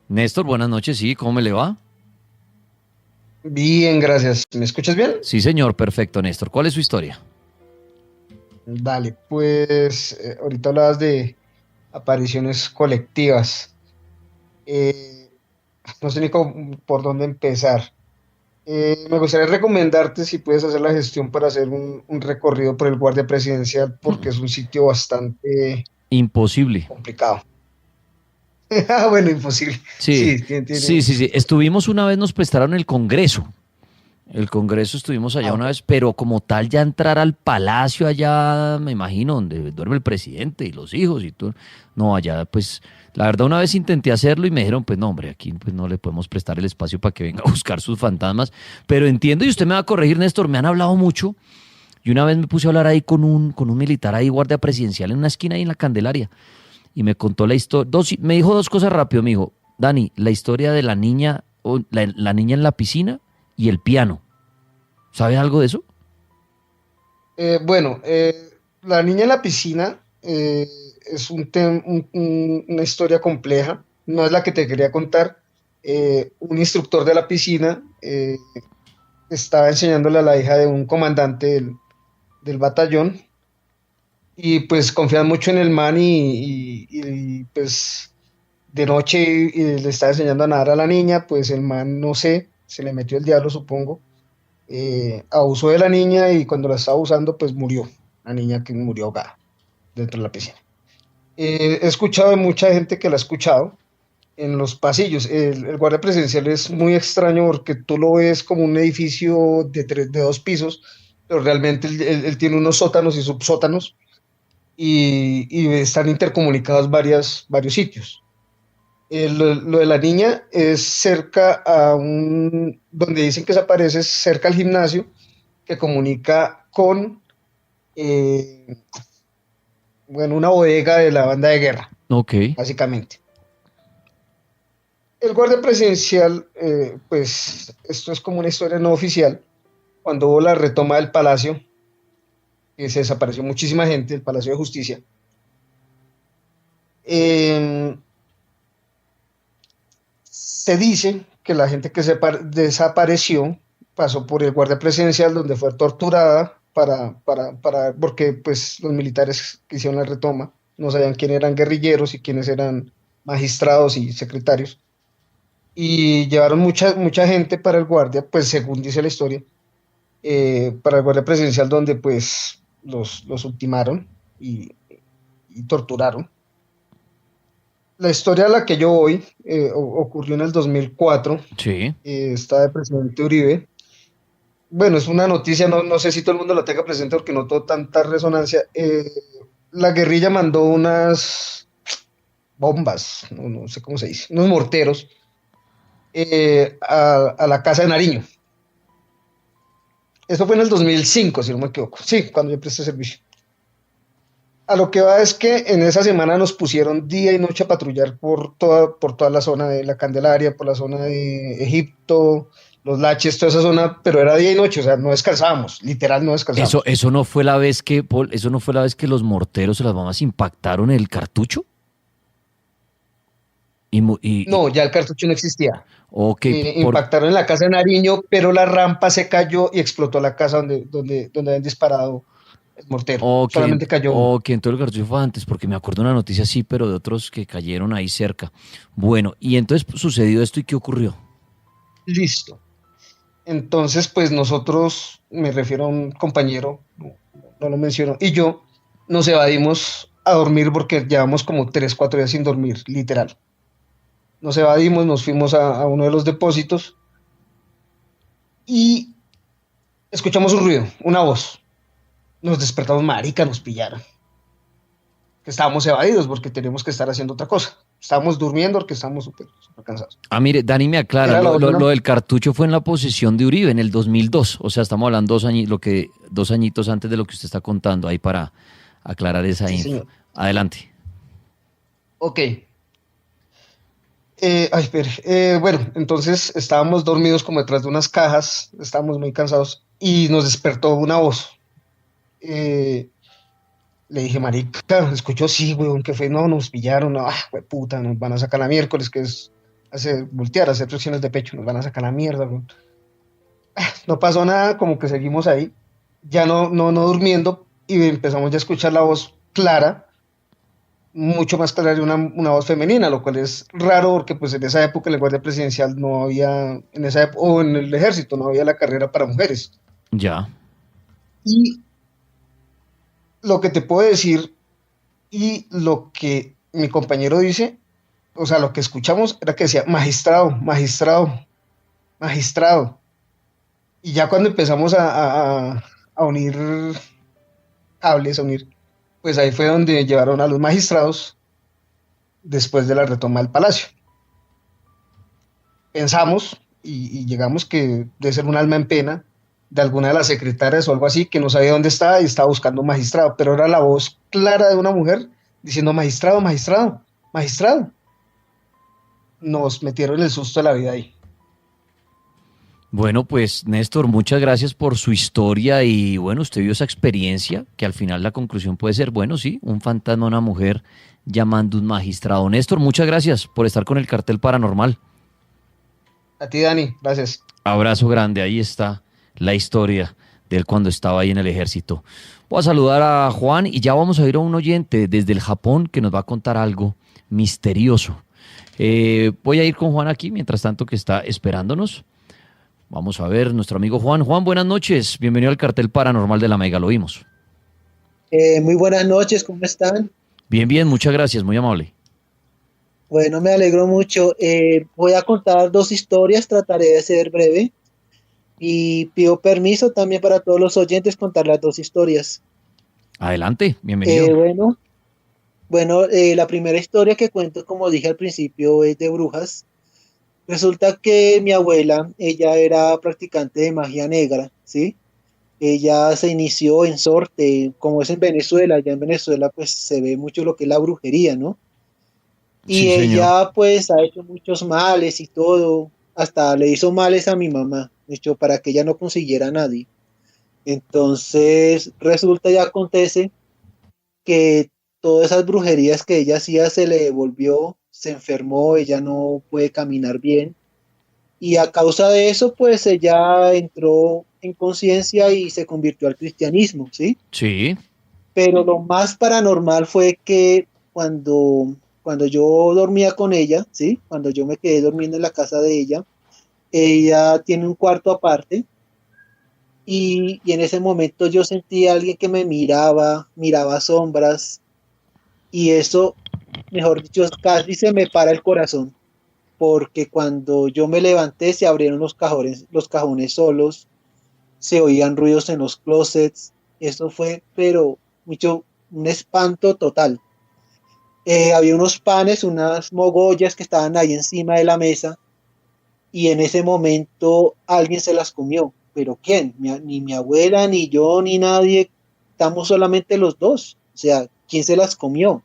Néstor, buenas noches, sí, ¿cómo me le va? Bien, gracias. ¿Me escuchas bien? Sí, señor, perfecto, Néstor. ¿Cuál es su historia? Dale, pues ahorita hablabas de apariciones colectivas. No sé ni por dónde empezar. Me gustaría recomendarte si puedes hacer la gestión para hacer un recorrido por el Guardia Presidencial, porque es un sitio bastante imposible, complicado. Bueno, imposible. Sí. Estuvimos una vez, nos prestaron el Congreso. El Congreso estuvimos allá una vez, pero como tal ya entrar al palacio allá, me imagino, donde duerme el presidente y los hijos y todo. No, allá pues, la verdad una vez intenté hacerlo y me dijeron, pues no, hombre, aquí pues no le podemos prestar el espacio para que venga a buscar sus fantasmas. Pero entiendo, y usted me va a corregir, Néstor, me han hablado mucho. Y una vez me puse a hablar ahí con un militar ahí, guardia presidencial, en una esquina ahí en la Candelaria. Y me contó la historia, me dijo dos cosas rápido, me dijo, Dani, la historia de la niña, la niña en la piscina y el piano. ¿Sabe algo de eso? La niña en la piscina es una historia compleja, no es la que te quería contar. Un instructor de la piscina estaba enseñándole a la hija de un comandante del batallón, y pues confían mucho en el man y pues de noche le estaba enseñando a nadar a la niña, pues el man, no sé, se le metió el diablo, supongo, abusó de la niña y cuando la estaba abusando, pues murió, la niña que murió ahogada dentro de la piscina. He escuchado de mucha gente que la ha escuchado en los pasillos. El guardia presidencial es muy extraño porque tú lo ves como un edificio de 2 pisos, pero realmente él tiene unos sótanos y subsótanos. y están intercomunicados varios sitios. Lo de la niña es cerca donde dicen que se aparece, es cerca al gimnasio, que comunica con, una bodega de la banda de guerra, básicamente. El guardia presidencial, pues esto es como una historia no oficial, cuando hubo la retoma del palacio, que se desapareció muchísima gente, el Palacio de Justicia, se dice que la gente que se desapareció pasó por el guardia presidencial, donde fue torturada porque pues los militares que hicieron la retoma no sabían quién eran guerrilleros y quiénes eran magistrados y secretarios, y llevaron mucha gente para el guardia, pues según dice la historia, para el guardia presidencial, donde pues los ultimaron y torturaron. La historia a la que yo voy ocurrió en el 2004. Sí. Estaba de presidente Uribe. Bueno, es una noticia, no sé si todo el mundo la tenga presente porque no tuvo tanta resonancia. La guerrilla mandó unas bombas, no sé cómo se dice, unos morteros a la casa de Nariño. Eso fue en el 2005, si no me equivoco. Sí, cuando yo presté servicio. A lo que va es que en esa semana nos pusieron día y noche a patrullar por toda la zona de la Candelaria, por la zona de Egipto, Los Laches, toda esa zona, pero era día y noche, o sea, no descansábamos, literal no descansábamos. ¿Eso no fue la vez que, Paul, eso no fue la vez que los morteros o las bombas impactaron el cartucho? No, ya el cartucho no existía. Okay, impactaron en la casa de Nariño, pero la rampa se cayó y explotó la casa donde habían disparado el mortero. Solamente cayó. Entonces el cartucho fue antes, porque me acuerdo una noticia así, pero de otros que cayeron ahí cerca. Bueno, y entonces sucedió esto, ¿y qué ocurrió? Listo. Entonces, pues nosotros, me refiero a un compañero, no lo menciono, y yo nos evadimos a dormir porque llevamos como 3-4 días sin dormir, literal. Nos evadimos, nos fuimos a uno de los depósitos y escuchamos un ruido, una voz. Nos despertamos, marica, nos pillaron. Que estábamos evadidos porque teníamos que estar haciendo otra cosa. Estábamos durmiendo porque estábamos súper cansados. Mire, Dani me aclara, lo del cartucho fue en la posesión de Uribe en el 2002. O sea, estamos hablando 2 añitos antes de lo que usted está contando, ahí para aclarar esa info. Señor. Adelante. Ok. Bueno, entonces estábamos dormidos como detrás de unas cajas, estábamos muy cansados y nos despertó una voz. Le dije, marica, escuchó, sí, weón, ¿qué fue? No, nos pillaron, no, puta, nos van a sacar la miércoles, que es hacer flexiones de pecho, nos van a sacar la mierda, weón. No pasó nada, como que seguimos ahí, ya no durmiendo, y empezamos ya a escuchar la voz clara, mucho más clara de una voz femenina, lo cual es raro porque pues en esa época en el guardia presidencial no había, o en el ejército no había la carrera para mujeres. Ya. Y lo que te puedo decir y lo que mi compañero dice, o sea, lo que escuchamos era que decía magistrado, magistrado, magistrado. Y ya cuando empezamos a unir cables, pues ahí fue donde llevaron a los magistrados después de la retoma del palacio. Pensamos y llegamos que debe ser un alma en pena de alguna de las secretarias o algo así, que no sabía dónde estaba y estaba buscando un magistrado, pero era la voz clara de una mujer diciendo magistrado, magistrado, magistrado. Nos metieron el susto de la vida ahí. Bueno, pues Néstor, muchas gracias por su historia y bueno, usted vio esa experiencia que al final la conclusión puede ser, bueno, sí, un fantasma, una mujer llamando a un magistrado. Néstor, muchas gracias por estar con el Cartel Paranormal. A ti, Dani, gracias. Abrazo grande, ahí está la historia de él cuando estaba ahí en el ejército. Voy a saludar a Juan y ya vamos a ir a un oyente desde el Japón que nos va a contar algo misterioso. Voy a ir con Juan aquí, mientras tanto que está esperándonos. Vamos a ver, nuestro amigo Juan. Juan, buenas noches. Bienvenido al Cartel Paranormal de la Mega, lo vimos. Muy buenas noches, ¿cómo están? Bien, bien, muchas gracias, muy amable. Bueno, me alegro mucho. Voy a contar 2 historias, trataré de ser breve. Y pido permiso también para todos los oyentes contar las 2 historias. Adelante, bienvenido. La primera historia que cuento, como dije al principio, es de brujas. Resulta que mi abuela, ella era practicante de magia negra, ¿sí? Ella se inició en Sorte, como es en Venezuela. Allá en Venezuela pues se ve mucho lo que es la brujería, ¿no? Y Sí, señor. ella pues ha hecho muchos males y todo, hasta le hizo males a mi mamá, de hecho, para que ella no consiguiera a nadie. Entonces resulta y acontece que todas esas brujerías que ella hacía se le devolvió, se enfermó, ella no puede caminar bien. Y a causa de eso, pues ella entró en conciencia y se convirtió al cristianismo, ¿sí? Sí. Pero lo más paranormal fue que cuando yo dormía con ella, ¿sí? Cuando yo me quedé durmiendo en la casa de ella tiene un cuarto aparte y en ese momento yo sentí a alguien que me miraba sombras y eso, mejor dicho, casi se me para el corazón, porque cuando yo me levanté se abrieron los cajones solos, se oían ruidos en los closets, eso fue, pero mucho, un espanto total. Había unos panes, unas mogollas que estaban ahí encima de la mesa y en ese momento alguien se las comió. ¿Pero quién? Ni mi abuela, ni yo, ni nadie. Estamos solamente los dos. O sea, ¿quién se las comió?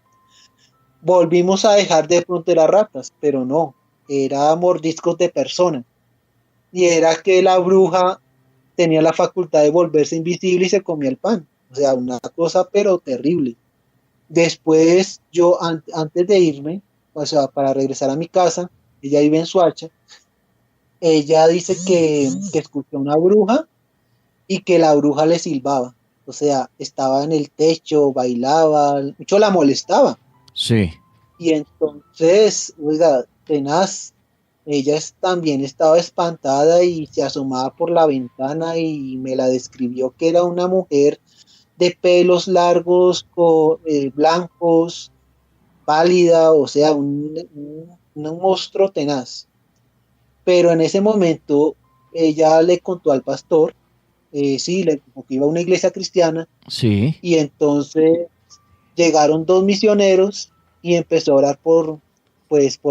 Volvimos a dejar de pronto las ratas, pero no. Era mordiscos de persona. Y era que la bruja tenía la facultad de volverse invisible y se comía el pan. O sea, una cosa pero terrible. Después yo, antes de irme, o sea, para regresar a mi casa, ella vive en Suacha, ella dice que escuchó una bruja y que la bruja le silbaba. O sea, estaba en el techo, bailaba, mucho la molestaba. Sí. Y entonces, oiga, tenaz, también estaba espantada y se asomaba por la ventana y me la describió que era una mujer de pelos largos, blancos, pálida, o sea, un monstruo tenaz. Pero en ese momento ella le contó al pastor, sí, le dijo que iba a una iglesia cristiana, Sí. y entonces llegaron dos misioneros y empezó a orar por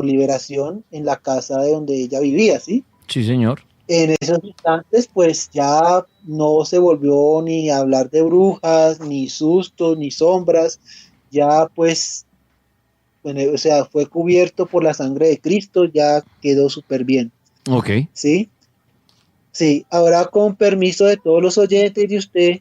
liberación en la casa de donde ella vivía, ¿sí? Sí, señor. En esos instantes, pues ya no se volvió ni a hablar de brujas, ni sustos, ni sombras, ya pues, bueno, o sea, fue cubierto por la sangre de Cristo, ya quedó súper bien, Ok. ¿sí? Sí, ahora con permiso de todos los oyentes y de usted,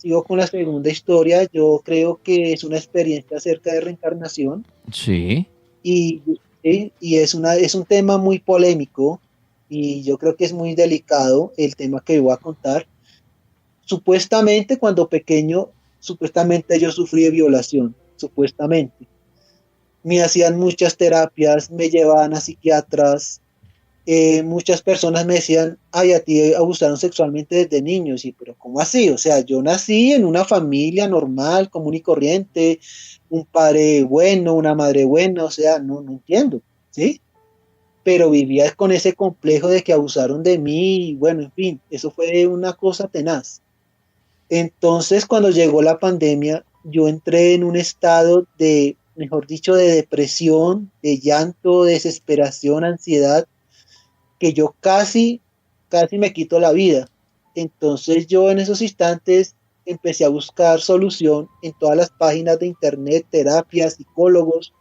sigo con la segunda historia. Yo creo que es una experiencia acerca de reencarnación Sí. y, y es un tema muy polémico y yo creo que es muy delicado el tema que voy a contar. Supuestamente cuando pequeño, supuestamente yo sufrí de violación, supuestamente. Me hacían muchas terapias, me llevaban a psiquiatras. Muchas personas me decían, ay, a ti abusaron sexualmente desde niños, y pero ¿cómo así? O sea, yo nací en una familia normal, común y corriente, un padre bueno, una madre buena, o sea, no entiendo, ¿sí? Pero vivía con ese complejo de que abusaron de mí, y bueno, en fin, eso fue una cosa tenaz. Entonces, cuando llegó la pandemia, yo entré en un estado de, mejor dicho, de depresión, de llanto, desesperación, ansiedad, que yo casi me quito la vida. Entonces yo en esos instantes empecé a buscar solución en todas las páginas de internet, terapias, psicólogos.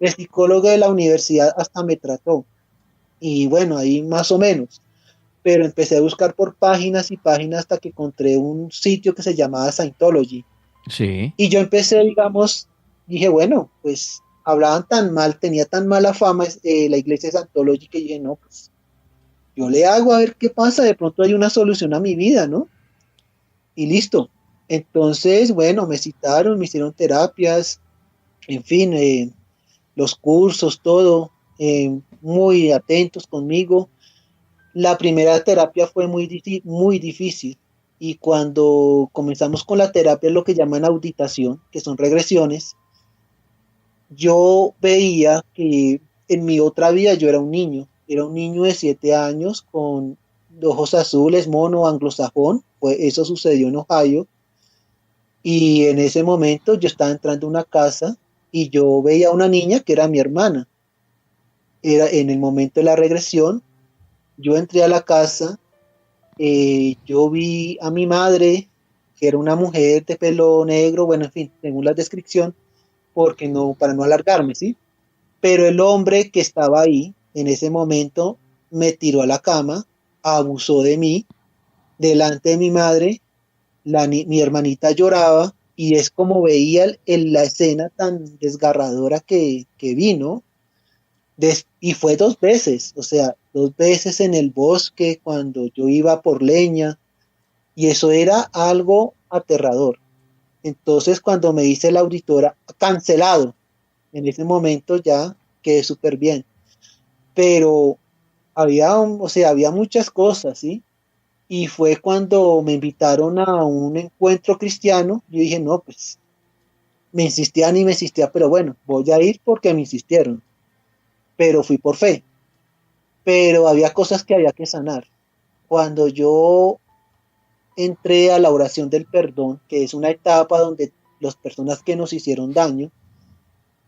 El psicólogo de la universidad hasta me trató. Y bueno, ahí más o menos. Pero empecé a buscar por páginas y páginas hasta que encontré un sitio que se llamaba Scientology. Sí. Y yo empecé, digamos, dije, bueno, pues hablaban tan mal, tenía tan mala fama la iglesia de Scientology que dije, no, pues yo le hago a ver qué pasa, de pronto hay una solución a mi vida, ¿no? Y listo. Entonces, bueno, me citaron, me hicieron terapias, en fin, los cursos, todo, muy atentos conmigo. La primera terapia fue muy difícil y cuando comenzamos con la terapia, lo que llaman auditación, que son regresiones, yo veía que en mi otra vida yo era un niño de 7 años con ojos azules, mono, anglosajón, pues eso sucedió en Ohio, Y en ese momento yo estaba entrando a una casa y yo veía a una niña que era mi hermana. Era en el momento de la regresión, yo entré a la casa, yo vi a mi madre, que era una mujer de pelo negro, bueno, en fin, según la descripción, porque no, para no alargarme, ¿sí? Pero el hombre que estaba ahí en ese momento me tiró a la cama, abusó de mí delante de mi madre, mi hermanita lloraba y es como veía la escena tan desgarradora que vino. Y fue 2 veces, o sea, 2 veces en el bosque cuando yo iba por leña y eso era algo aterrador. Entonces cuando me dice la auditora, cancelado, en ese momento ya quedé súper bien. Pero o sea, había muchas cosas, ¿sí? Y fue cuando me invitaron a un encuentro cristiano. Yo dije, no, pues me insistían y me insistía, pero bueno, voy a ir porque me insistieron. Pero fui por fe. Pero había cosas que había que sanar. Cuando yo entré a la oración del perdón, que es una etapa donde las personas que nos hicieron daño,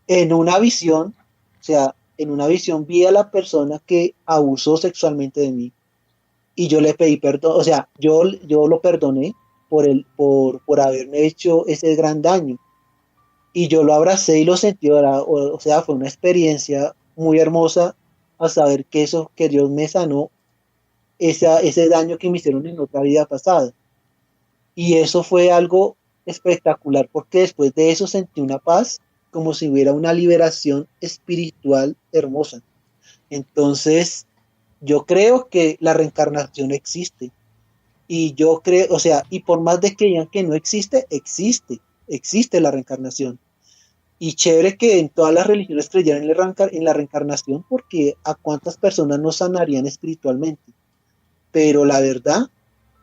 en una visión, o sea, en una visión vi a la persona que abusó sexualmente de mí y yo le pedí perdón, o sea, yo lo perdoné por haberme hecho ese gran daño y yo lo abracé y lo sentí, o sea, fue una experiencia muy hermosa a saber que Dios me sanó ese daño que me hicieron en otra vida pasada. Y eso fue algo espectacular porque después de eso sentí una paz como si hubiera una liberación espiritual hermosa. Entonces, yo creo que la reencarnación existe. Y yo creo, o sea, y por más de que digan que no existe, existe la reencarnación. Y chévere que en todas las religiones creyeran en la reencarnación porque a cuántas personas no sanarían espiritualmente. Pero la verdad,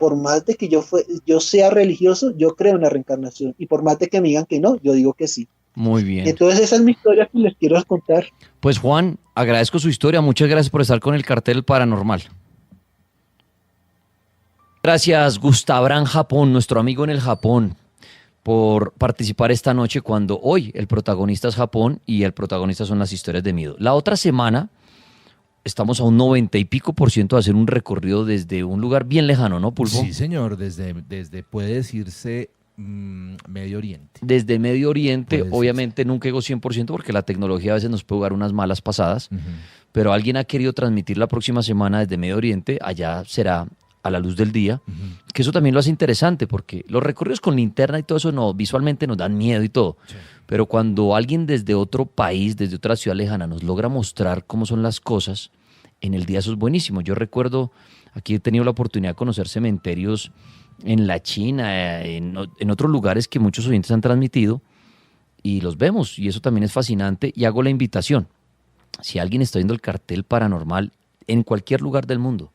por más de que yo sea religioso, yo creo en la reencarnación. Y por más de que me digan que no, yo digo que sí. Muy bien. Entonces esa es mi historia que les quiero contar. Pues Juan, agradezco su historia. Muchas gracias por estar con el Cartel Paranormal. Gracias, Gustavran Japón, nuestro amigo en el Japón, por participar esta noche cuando hoy el protagonista es Japón y el protagonista son las historias de miedo. La otra semana estamos a un 90 y pico % de hacer un recorrido desde un lugar bien lejano, ¿no, Pulpo? Sí, señor, desde puede decirse Medio Oriente. Desde Medio Oriente, obviamente nunca digo 100% porque la tecnología a veces nos puede jugar unas malas pasadas, pero alguien ha querido transmitir la próxima semana desde Medio Oriente, allá será a la luz del día, que eso también lo hace interesante porque los recorridos con linterna y todo eso visualmente nos dan miedo y todo, pero cuando alguien desde otro país, desde otra ciudad lejana nos logra mostrar cómo son las cosas, en el día eso es buenísimo. Yo recuerdo, aquí he tenido la oportunidad de conocer cementerios en la China, en otros lugares que muchos oyentes han transmitido y los vemos y eso también es fascinante y hago la invitación. Si alguien está viendo el Cartel Paranormal en cualquier lugar del mundo,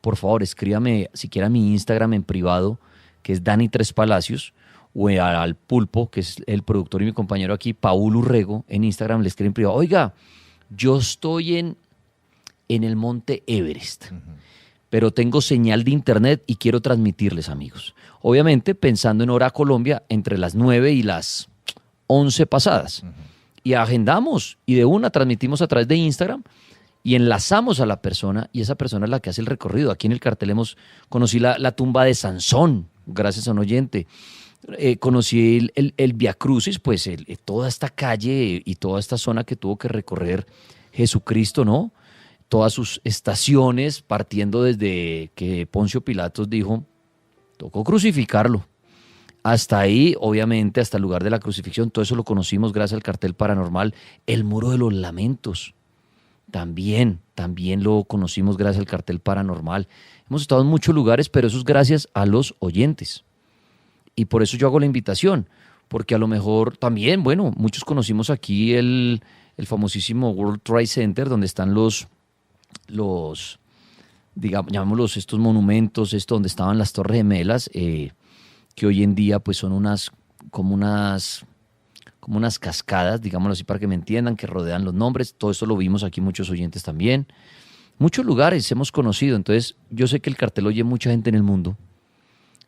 por favor escríbame siquiera a mi Instagram en privado, que es Dani Tres Palacios, o al Pulpo, que es el productor y mi compañero aquí, Paul Urrego, en Instagram le escriben en privado, oiga, yo estoy en el monte Everest, pero tengo señal de internet y quiero transmitirles, amigos. Obviamente pensando en hora Colombia entre las 9 y las 11 pasadas. Y agendamos y de una transmitimos a través de Instagram y enlazamos a la persona y esa persona es la que hace el recorrido. Aquí en el Cartel conocí la tumba de Sansón, gracias a un oyente. Conocí el Vía Crucis, pues toda esta calle y toda esta zona que tuvo que recorrer Jesucristo, ¿no? Todas sus estaciones, partiendo desde que Poncio Pilatos dijo, tocó crucificarlo. Hasta ahí, obviamente, hasta el lugar de la crucifixión, todo eso lo conocimos gracias al Cartel Paranormal. El Muro de los Lamentos, también lo conocimos gracias al Cartel Paranormal. Hemos estado en muchos lugares, pero eso es gracias a los oyentes. Y por eso yo hago la invitación, porque a lo mejor también, bueno, muchos conocimos aquí el famosísimo World Trade Center, donde están digamos, llamémoslos estos monumentos, donde estaban las Torres Gemelas, que hoy en día pues son como unas cascadas, digámoslo así para que me entiendan, que rodean los nombres. Todo esto lo vimos aquí muchos oyentes también. Muchos lugares hemos conocido, entonces yo sé que el Cartel oye mucha gente en el mundo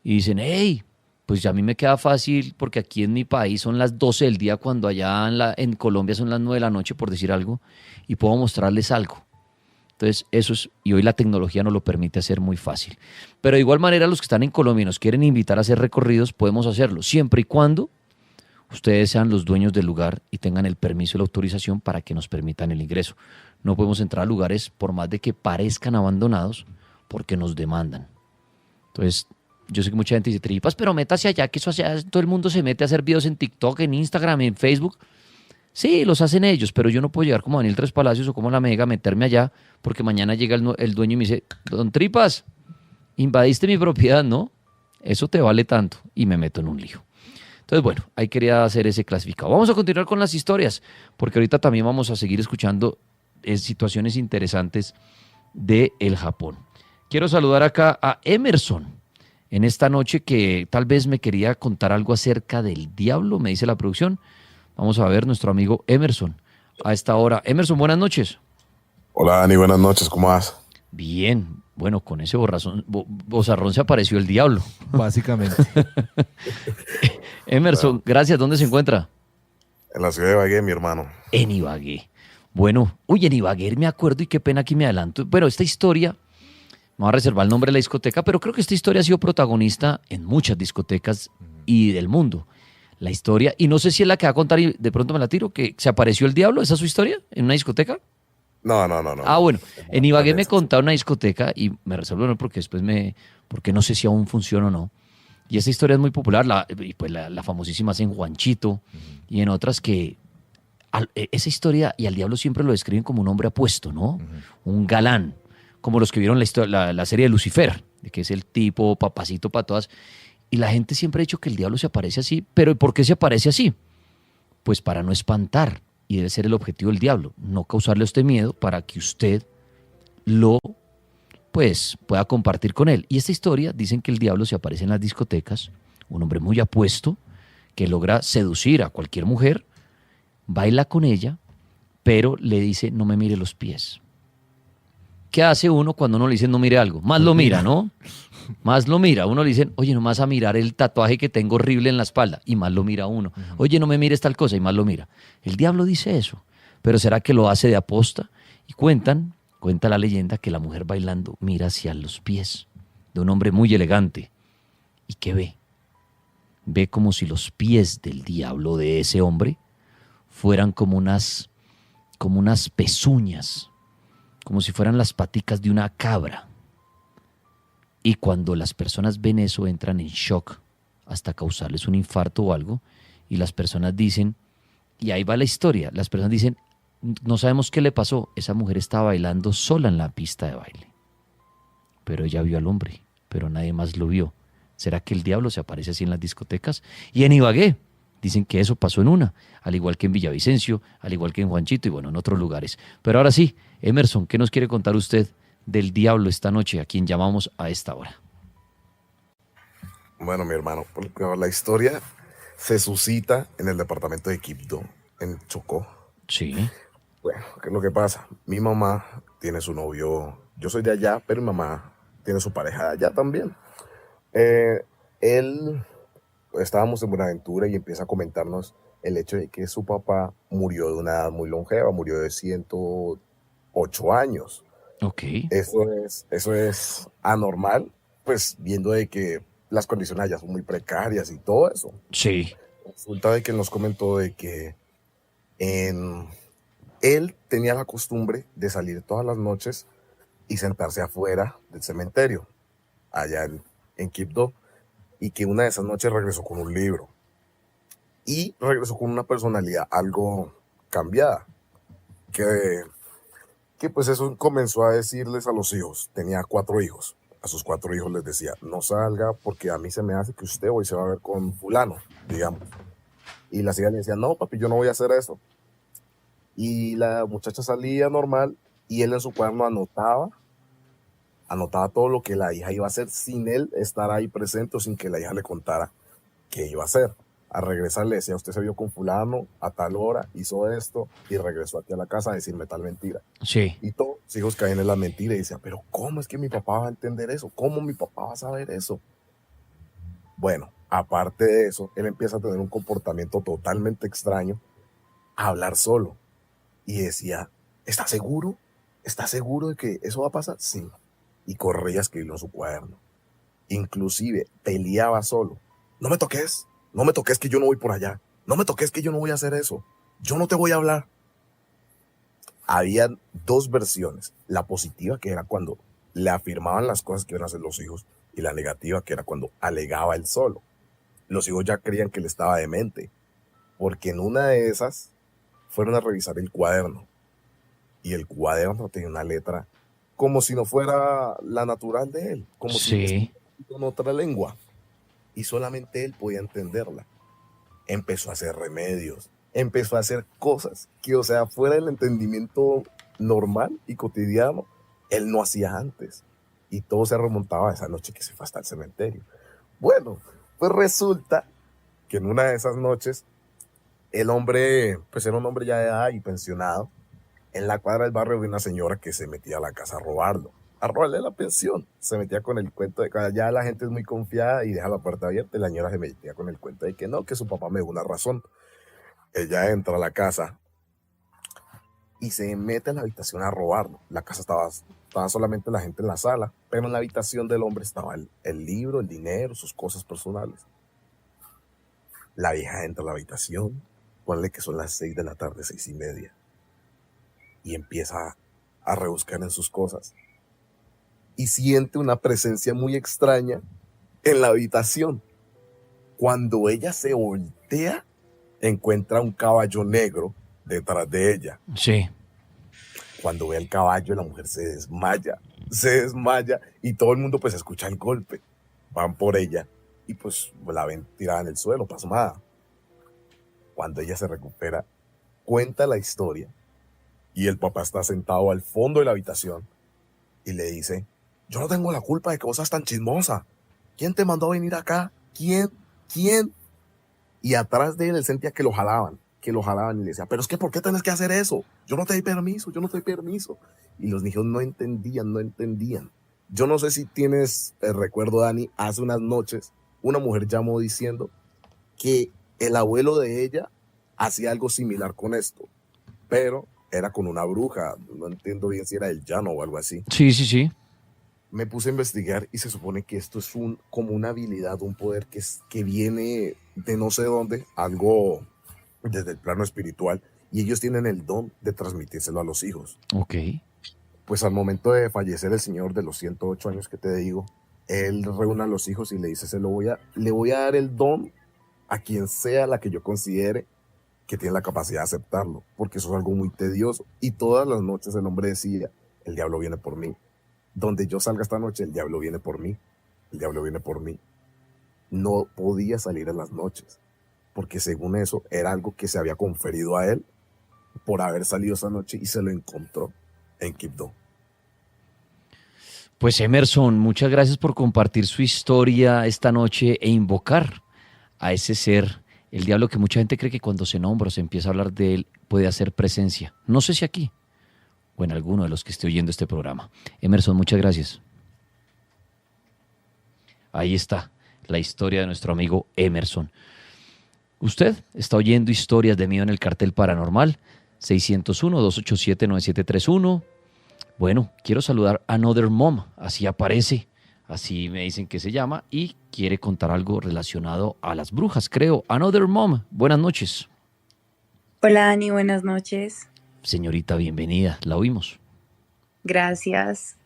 y dicen, hey, pues ya a mí me queda fácil porque aquí en mi país son las 12 del día cuando allá en Colombia son las 9 de la noche, por decir algo, y puedo mostrarles algo. Entonces, eso es, y hoy la tecnología nos lo permite hacer muy fácil. Pero de igual manera, los que están en Colombia y nos quieren invitar a hacer recorridos, podemos hacerlo, siempre y cuando ustedes sean los dueños del lugar y tengan el permiso y la autorización para que nos permitan el ingreso. No podemos entrar a lugares, por más de que parezcan abandonados, porque nos demandan. Entonces, yo sé que mucha gente dice, tripas, pero métase allá, que eso allá, todo el mundo se mete a hacer videos en TikTok, en Instagram, en Facebook. Sí, los hacen ellos, pero yo no puedo llegar como Daniel Tres Palacios o como la Mega, meterme allá, porque mañana llega el dueño y me dice, don Tripas, invadiste mi propiedad, ¿no? Eso te vale tanto, y me meto en un lío. Entonces, bueno, ahí quería hacer ese clasificado. Vamos a continuar con las historias, porque ahorita también vamos a seguir escuchando situaciones interesantes de el Japón. Quiero saludar acá a Emerson en esta noche que tal vez me quería contar algo acerca del diablo, me dice la producción. Vamos a ver nuestro amigo Emerson a esta hora. Emerson, buenas noches. Hola Dani, buenas noches, ¿cómo vas? Bien, bueno, con ese bozarrón se apareció el diablo. Básicamente. Emerson, Bueno, gracias. ¿Dónde se encuentra? en la ciudad de Ibagué, mi hermano. En Ibagué. Bueno, uy, en Ibagué me acuerdo y qué pena que me adelanto. Bueno, esta historia, me voy a reservar el nombre de la discoteca, pero creo que esta historia ha sido protagonista en muchas discotecas y del mundo. La historia, y no sé si es la que va a contar y de pronto me la tiro, que se apareció el diablo, ¿esa es su historia? ¿En una discoteca? No. Ah, bueno, en Ibagué me Vanessa. contaron una discoteca y me reservo no porque después porque no sé si aún funciona o no. Y esa historia es muy popular, y pues la famosísima es en Juanchito y en otras que esa historia y al diablo siempre lo describen como un hombre apuesto, ¿no? Un galán, como los que vieron la serie de Lucifer, de que es el tipo papacito para todas. Y la gente siempre ha dicho que el diablo se aparece así, pero ¿por qué se aparece así? Pues para no espantar, y debe ser el objetivo del diablo, no causarle a usted miedo para que usted pues pueda compartir con él. Y esta historia, dicen que el diablo se aparece en las discotecas, un hombre muy apuesto que logra seducir a cualquier mujer, baila con ella, pero le dice no me mire los pies. ¿Qué hace uno cuando uno le dice no mire algo? Más lo mira, ¿no? Más lo mira. Uno le dice, oye, no me vas a mirar el tatuaje que tengo horrible en la espalda. Y más lo mira uno. Oye, no me mires tal cosa. Y más lo mira. El diablo dice eso. Pero ¿será que lo hace de aposta? Y cuenta la leyenda que la mujer bailando mira hacia los pies de un hombre muy elegante. ¿Y qué ve? Ve como si los pies del diablo de ese hombre fueran como unas pezuñas, como si fueran las paticas de una cabra. Y cuando las personas ven eso, entran en shock hasta causarles un infarto o algo. Y las personas dicen, y ahí va la historia, las personas dicen, no sabemos qué le pasó. Esa mujer estaba bailando sola en la pista de baile. Pero ella vio al hombre, pero nadie más lo vio. ¿Será que el diablo se aparece así en las discotecas? Y en Ibagué, dicen que eso pasó en una, al igual que en Villavicencio, al igual que en Juanchito y bueno, en otros lugares. Pero ahora sí, Emerson, ¿qué nos quiere contar usted del diablo esta noche, a quien llamamos a esta hora? Bueno, mi hermano, porque la historia se suscita en el departamento de Quibdó, en Chocó. Sí. Bueno, ¿qué es lo que pasa? Mi mamá tiene su novio, yo soy de allá, pero mi mamá tiene su pareja de allá también. Él, estábamos en Buenaventura y empieza a comentarnos el hecho de que su papá murió de una edad muy longeva, murió de 108 años. Ok. Eso es anormal, pues viendo de que las condiciones allá son muy precarias y todo eso. Sí. Resulta de que él nos comentó de que él tenía la costumbre de salir todas las noches y sentarse afuera del cementerio, allá en Quibdó, y que una de esas noches regresó con un libro. Y regresó con una personalidad algo cambiada, que pues eso comenzó a decirles a los hijos, tenía 4 hijos, a sus 4 hijos les decía, no salga porque a mí se me hace que usted hoy se va a ver con fulano, digamos. Y las hijas le decían, no papi, yo no voy a hacer eso. Y la muchacha salía normal y él en su cuaderno anotaba todo lo que la hija iba a hacer sin él estar ahí presente o sin que la hija le contara qué iba a hacer. A regresar le decía, usted se vio con fulano a tal hora, hizo esto y regresó aquí a la casa a decirme tal mentira. Sí. Y todos los hijos caían en la mentira y decían, pero ¿cómo es que mi papá va a entender eso? ¿Cómo mi papá va a saber eso? Bueno, Aparte de eso, él empieza a tener un comportamiento totalmente extraño, a hablar solo. Y decía, ¿estás seguro? ¿Estás seguro de que eso va a pasar? Sí. Y corría a escribirlo en su cuaderno. Inclusive peleaba solo. No me toques que yo no voy por allá. No me toques que yo no voy a hacer eso. Yo no te voy a hablar. Había dos versiones. La positiva, que era cuando le afirmaban las cosas que iban a hacer los hijos, y la negativa, que era cuando alegaba él solo. Los hijos ya creían que él estaba demente, porque en una de esas fueron a revisar el cuaderno, y el cuaderno tenía una letra como si no fuera la natural de él, como si Sí. estuviera en otra lengua, y solamente él podía entenderla. Empezó a hacer remedios, empezó a hacer cosas que, o sea, fuera del entendimiento normal y cotidiano, él no hacía antes. Y todo se remontaba a esa noche que se fue hasta el cementerio. Bueno, pues resulta que en una de esas noches, el hombre, pues era un hombre ya de edad y pensionado. En la cuadra del barrio había una señora que se metía a la casa a robarle la pensión. Se metía con el cuento de que ya la gente es muy confiada y deja la puerta abierta, y la señora se metía con el cuento de que no, que su papá me dio una razón. Ella entra a la casa y se mete en la habitación a robarlo. La casa estaba solamente la gente en la sala, pero en la habitación del hombre estaba el libro, el dinero, sus cosas personales. La vieja entra a la habitación, ponle que son las 6 de la tarde, 6:30, y empieza a rebuscar en sus cosas. Y siente una presencia muy extraña en la habitación. Cuando ella se voltea, encuentra un caballo negro detrás de ella. Sí. Cuando ve el caballo, la mujer se desmaya, y todo el mundo pues escucha el golpe. Van por ella y pues la ven tirada en el suelo, pasmada. Cuando ella se recupera, cuenta la historia, y el papá está sentado al fondo de la habitación y le dice, yo no tengo la culpa de que vos seas tan chismosa. ¿Quién te mandó a venir acá? ¿Quién? Y atrás de él sentía que lo jalaban, y le decía, pero es que ¿por qué tenés que hacer eso? Yo no te doy permiso. Y los niños no entendían. Yo no sé si tienes el recuerdo, Dani, hace unas noches una mujer llamó diciendo que el abuelo de ella hacía algo similar con esto, pero era con una bruja. No entiendo bien si era el llano o algo así. Sí. Me puse a investigar y se supone que esto es como una habilidad, un poder que viene de no sé dónde, algo desde el plano espiritual, y ellos tienen el don de transmitírselo a los hijos. Ok. Pues al momento de fallecer el señor de los 108 años que te digo, él reúne a los hijos y le dice, le voy a dar el don a quien sea la que yo considere que tiene la capacidad de aceptarlo, porque eso es algo muy tedioso. Y todas las noches el hombre decía, el diablo viene por mí. Donde yo salga esta noche, el diablo viene por mí. No podía salir en las noches, porque según eso era algo que se había conferido a él por haber salido esa noche, y se lo encontró en Quibdó. Pues Emerson, muchas gracias por compartir su historia esta noche e invocar a ese ser, el diablo, que mucha gente cree que cuando se nombra o se empieza a hablar de él puede hacer presencia. No sé si aquí o en alguno de los que esté oyendo este programa. Emerson, muchas gracias. Ahí está la historia de nuestro amigo Emerson. Usted está oyendo historias de miedo en el Cartel Paranormal, 601-287-9731. Bueno, quiero saludar a Another Mom, así aparece, así me dicen que se llama, y quiere contar algo relacionado a las brujas, creo. Another Mom, buenas noches. Hola Dani, buenas noches. Señorita, bienvenida, la oímos. Gracias.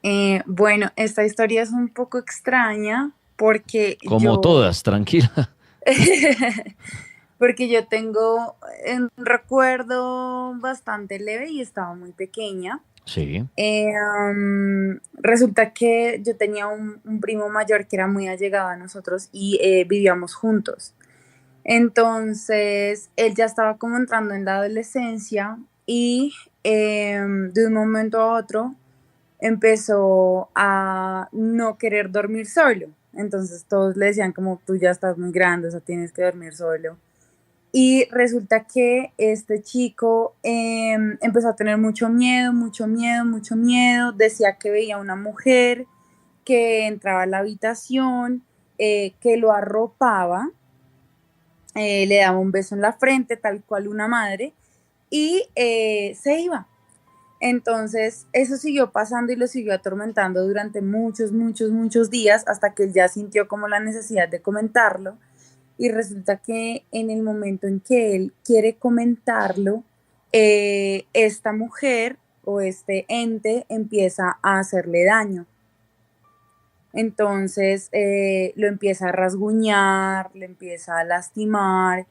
Bueno, esta historia es un poco extraña porque Como todas, tranquila. Porque yo tengo un recuerdo bastante leve y estaba muy pequeña. Sí. Resulta que yo tenía un primo mayor que era muy allegado a nosotros y vivíamos juntos. Entonces, él ya estaba como entrando en la adolescencia y de un momento a otro empezó a no querer dormir solo. Entonces todos le decían como, tú ya estás muy grande, o sea, tienes que dormir solo. Y resulta que este chico empezó a tener mucho miedo. Decía que veía una mujer que entraba a la habitación que lo arropaba, le daba un beso en la frente, tal cual una madre, y se iba. Entonces, eso siguió pasando y lo siguió atormentando durante muchos, muchos, muchos días hasta que él ya sintió como la necesidad de comentarlo. Y resulta que en el momento en que él quiere comentarlo, esta mujer o este ente empieza a hacerle daño. Entonces lo empieza a rasguñar, le empieza a lastimar,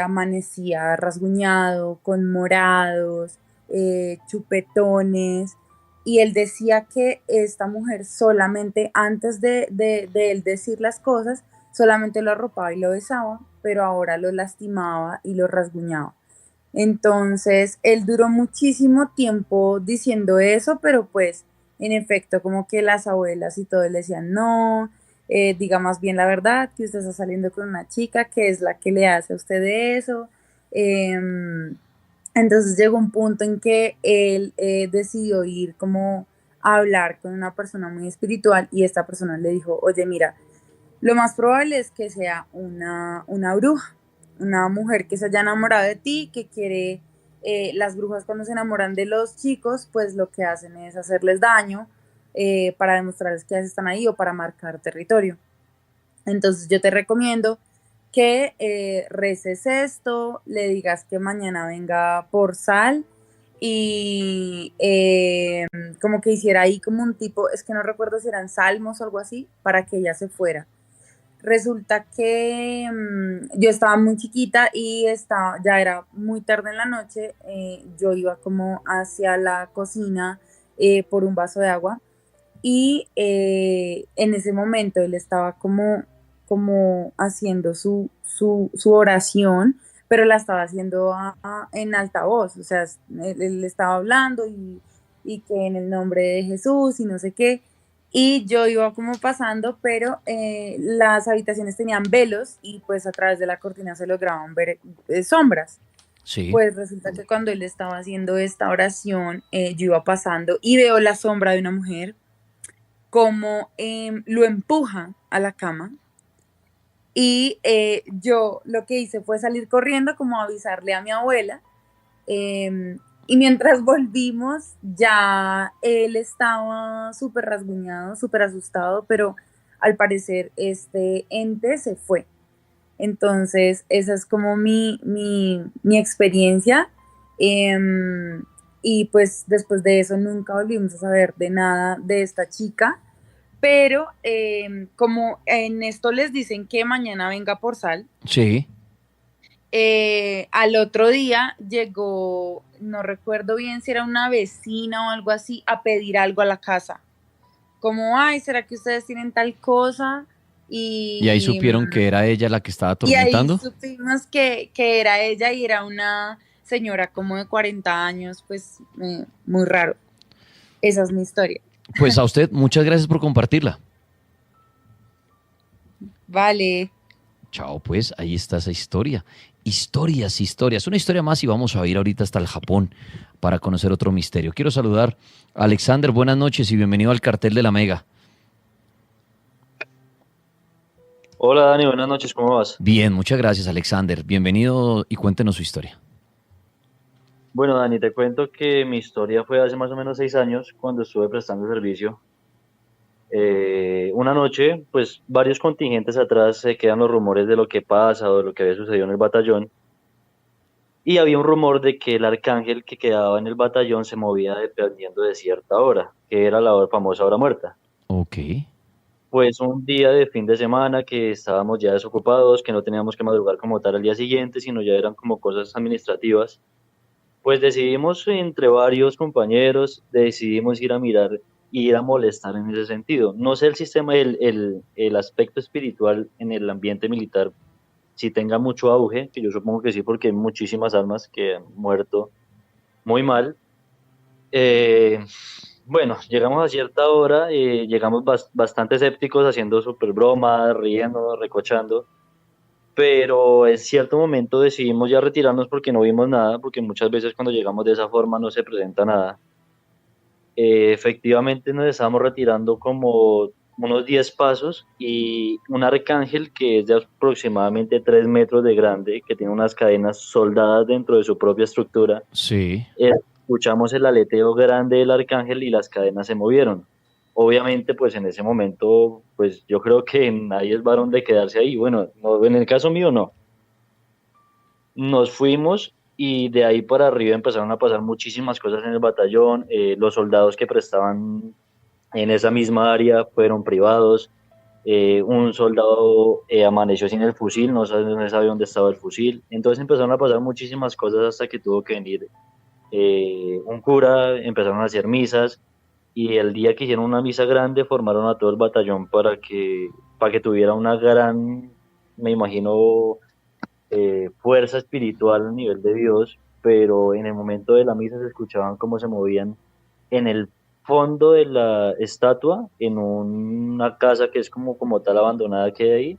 amanecía rasguñado, con morados, chupetones, y él decía que esta mujer solamente antes de él decir las cosas, solamente lo arropaba y lo besaba, pero ahora lo lastimaba y lo rasguñaba. Entonces, él duró muchísimo tiempo diciendo eso, pero pues en efecto, como que las abuelas y todo le decían, no, diga más bien la verdad, que usted está saliendo con una chica que es la que le hace a usted eso. Entonces llegó un punto en que él decidió ir como a hablar con una persona muy espiritual y esta persona le dijo, oye, mira, lo más probable es que sea una bruja, una mujer que se haya enamorado de ti, que quiere, las brujas cuando se enamoran de los chicos, pues lo que hacen es hacerles daño para demostrarles que ya están ahí o para marcar territorio. Entonces yo te recomiendo que reces esto, le digas que mañana venga por sal y como que hiciera ahí como un tipo, es que no recuerdo si eran salmos o algo así, para que ella se fuera. Resulta que yo estaba muy chiquita y ya era muy tarde en la noche, yo iba como hacia la cocina por un vaso de agua y en ese momento él estaba como haciendo su oración, pero la estaba haciendo en altavoz, o sea, él estaba hablando y que en el nombre de Jesús y no sé qué. Y yo iba como pasando, pero las habitaciones tenían velos y pues a través de la cortina se lograban ver sombras. Sí. Pues resulta que cuando él estaba haciendo esta oración, yo iba pasando y veo la sombra de una mujer, como lo empuja a la cama. Y yo lo que hice fue salir corriendo como a avisarle a mi abuela. Y mientras volvimos, ya él estaba súper rasguñado, súper asustado, pero al parecer este ente se fue. Entonces, esa es como mi experiencia. Y pues después de eso nunca volvimos a saber de nada de esta chica. Pero como en esto les dicen que mañana venga por sal. Sí. Al otro día llegó, no recuerdo bien si era una vecina o algo así, a pedir algo a la casa. Como, ay, ¿será que ustedes tienen tal cosa? Y ahí supieron que era ella la que estaba y ahí atormentando. supimos que era ella y era una señora como de 40 años, pues muy raro. Esa es mi historia. Pues a usted, muchas gracias por compartirla. Vale. Chao, pues ahí está esa historia. Historias, historias. Una historia más y vamos a ir ahorita hasta el Japón para conocer otro misterio. Quiero saludar a Alexander. Buenas noches y bienvenido al Cartel de la Mega. Hola Dani, buenas noches, ¿cómo vas? Bien, muchas gracias Alexander. Bienvenido y cuéntenos su historia. Bueno Dani, te cuento que mi historia fue hace más o menos 6 años cuando estuve prestando servicio. Una noche, pues varios contingentes atrás se quedan los rumores de lo que pasa o de lo que había sucedido en el batallón. Y había un rumor de que el arcángel que quedaba en el batallón se movía dependiendo de cierta hora, que era la famosa hora muerta. Ok. Pues un día de fin de semana que estábamos ya desocupados, que no teníamos que madrugar como tal al día siguiente, sino ya eran como cosas administrativas, pues decidimos entre varios compañeros, decidimos ir a mirar, ir a molestar en ese sentido. No sé el sistema, el aspecto espiritual en el ambiente militar, si tenga mucho auge, que yo supongo que sí, porque hay muchísimas almas que han muerto muy mal. Bueno, llegamos a cierta hora, llegamos bastante escépticos, haciendo súper bromas, riendo, recochando, pero en cierto momento decidimos ya retirarnos porque no vimos nada, porque muchas veces cuando llegamos de esa forma no se presenta nada. Efectivamente nos estábamos retirando como unos 10 pasos y un arcángel que es de aproximadamente 3 metros de grande, que tiene unas cadenas soldadas dentro de su propia estructura. Sí. Escuchamos el aleteo grande del arcángel y las cadenas se movieron. Obviamente, pues en ese momento, pues yo creo que nadie es varón de quedarse ahí. Bueno, no, en el caso mío no. Nos fuimos y de ahí para arriba empezaron a pasar muchísimas cosas en el batallón. Los soldados que prestaban en esa misma área fueron privados. Un soldado amaneció sin el fusil, no sabía dónde estaba el fusil. Entonces empezaron a pasar muchísimas cosas hasta que tuvo que venir un cura, empezaron a hacer misas y el día que hicieron una misa grande formaron a todo el batallón para que tuviera una gran, me imagino, fuerza espiritual a nivel de Dios, pero en el momento de la misa se escuchaban cómo se movían en el fondo de la estatua, en una casa que es como tal abandonada que hay ahí,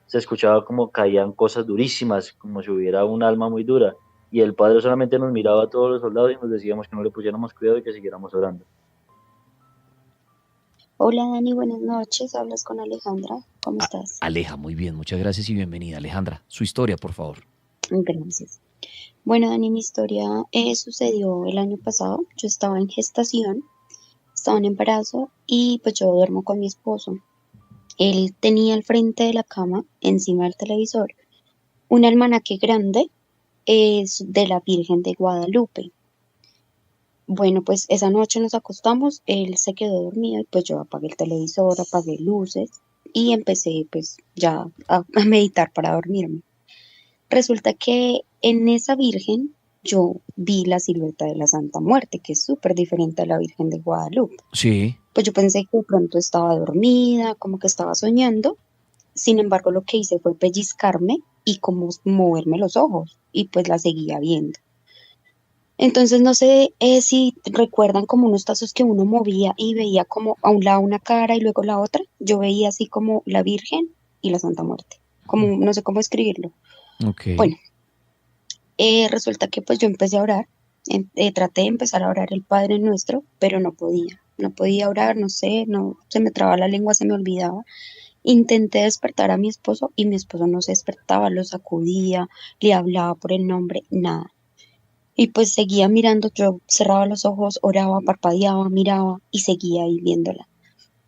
se escuchaba como caían cosas durísimas, como si hubiera un alma muy dura. Y el padre solamente nos miraba a todos los soldados y nos decíamos que no le pusiéramos cuidado y que siguiéramos orando. Hola Dani, buenas noches. Hablas con Alejandra. ¿Cómo estás? Aleja, muy bien, muchas gracias y bienvenida. Alejandra, su historia, por favor. Gracias. Bueno, Dani, mi historia sucedió el año pasado. Yo estaba en gestación, estaba en embarazo y pues yo duermo con mi esposo. Él tenía al frente de la cama, encima del televisor, un almanaque grande es de la Virgen de Guadalupe. Bueno, pues esa noche nos acostamos, él se quedó dormido y pues yo apagué el televisor, apagué luces y empecé pues ya a meditar para dormirme. Resulta que en esa Virgen yo vi la silueta de la Santa Muerte, que es súper diferente a la Virgen de Guadalupe. Sí. Pues yo pensé que de pronto estaba dormida, como que estaba soñando. Sin embargo, lo que hice fue pellizcarme y como moverme los ojos y pues la seguía viendo. Entonces no sé si recuerdan como unos tazos que uno movía y veía como a un lado una cara y luego la otra. Yo veía así como la Virgen y la Santa Muerte. Como no sé cómo escribirlo. Okay. Bueno, resulta que pues yo empecé a orar. Traté de empezar a orar el Padre Nuestro, pero no podía. No podía orar, no sé, no, se me trababa la lengua, se me olvidaba. Intenté despertar a mi esposo y mi esposo no se despertaba, lo sacudía, le hablaba por el nombre, nada. Y pues seguía mirando, yo cerraba los ojos, oraba, parpadeaba, miraba y seguía ahí viéndola.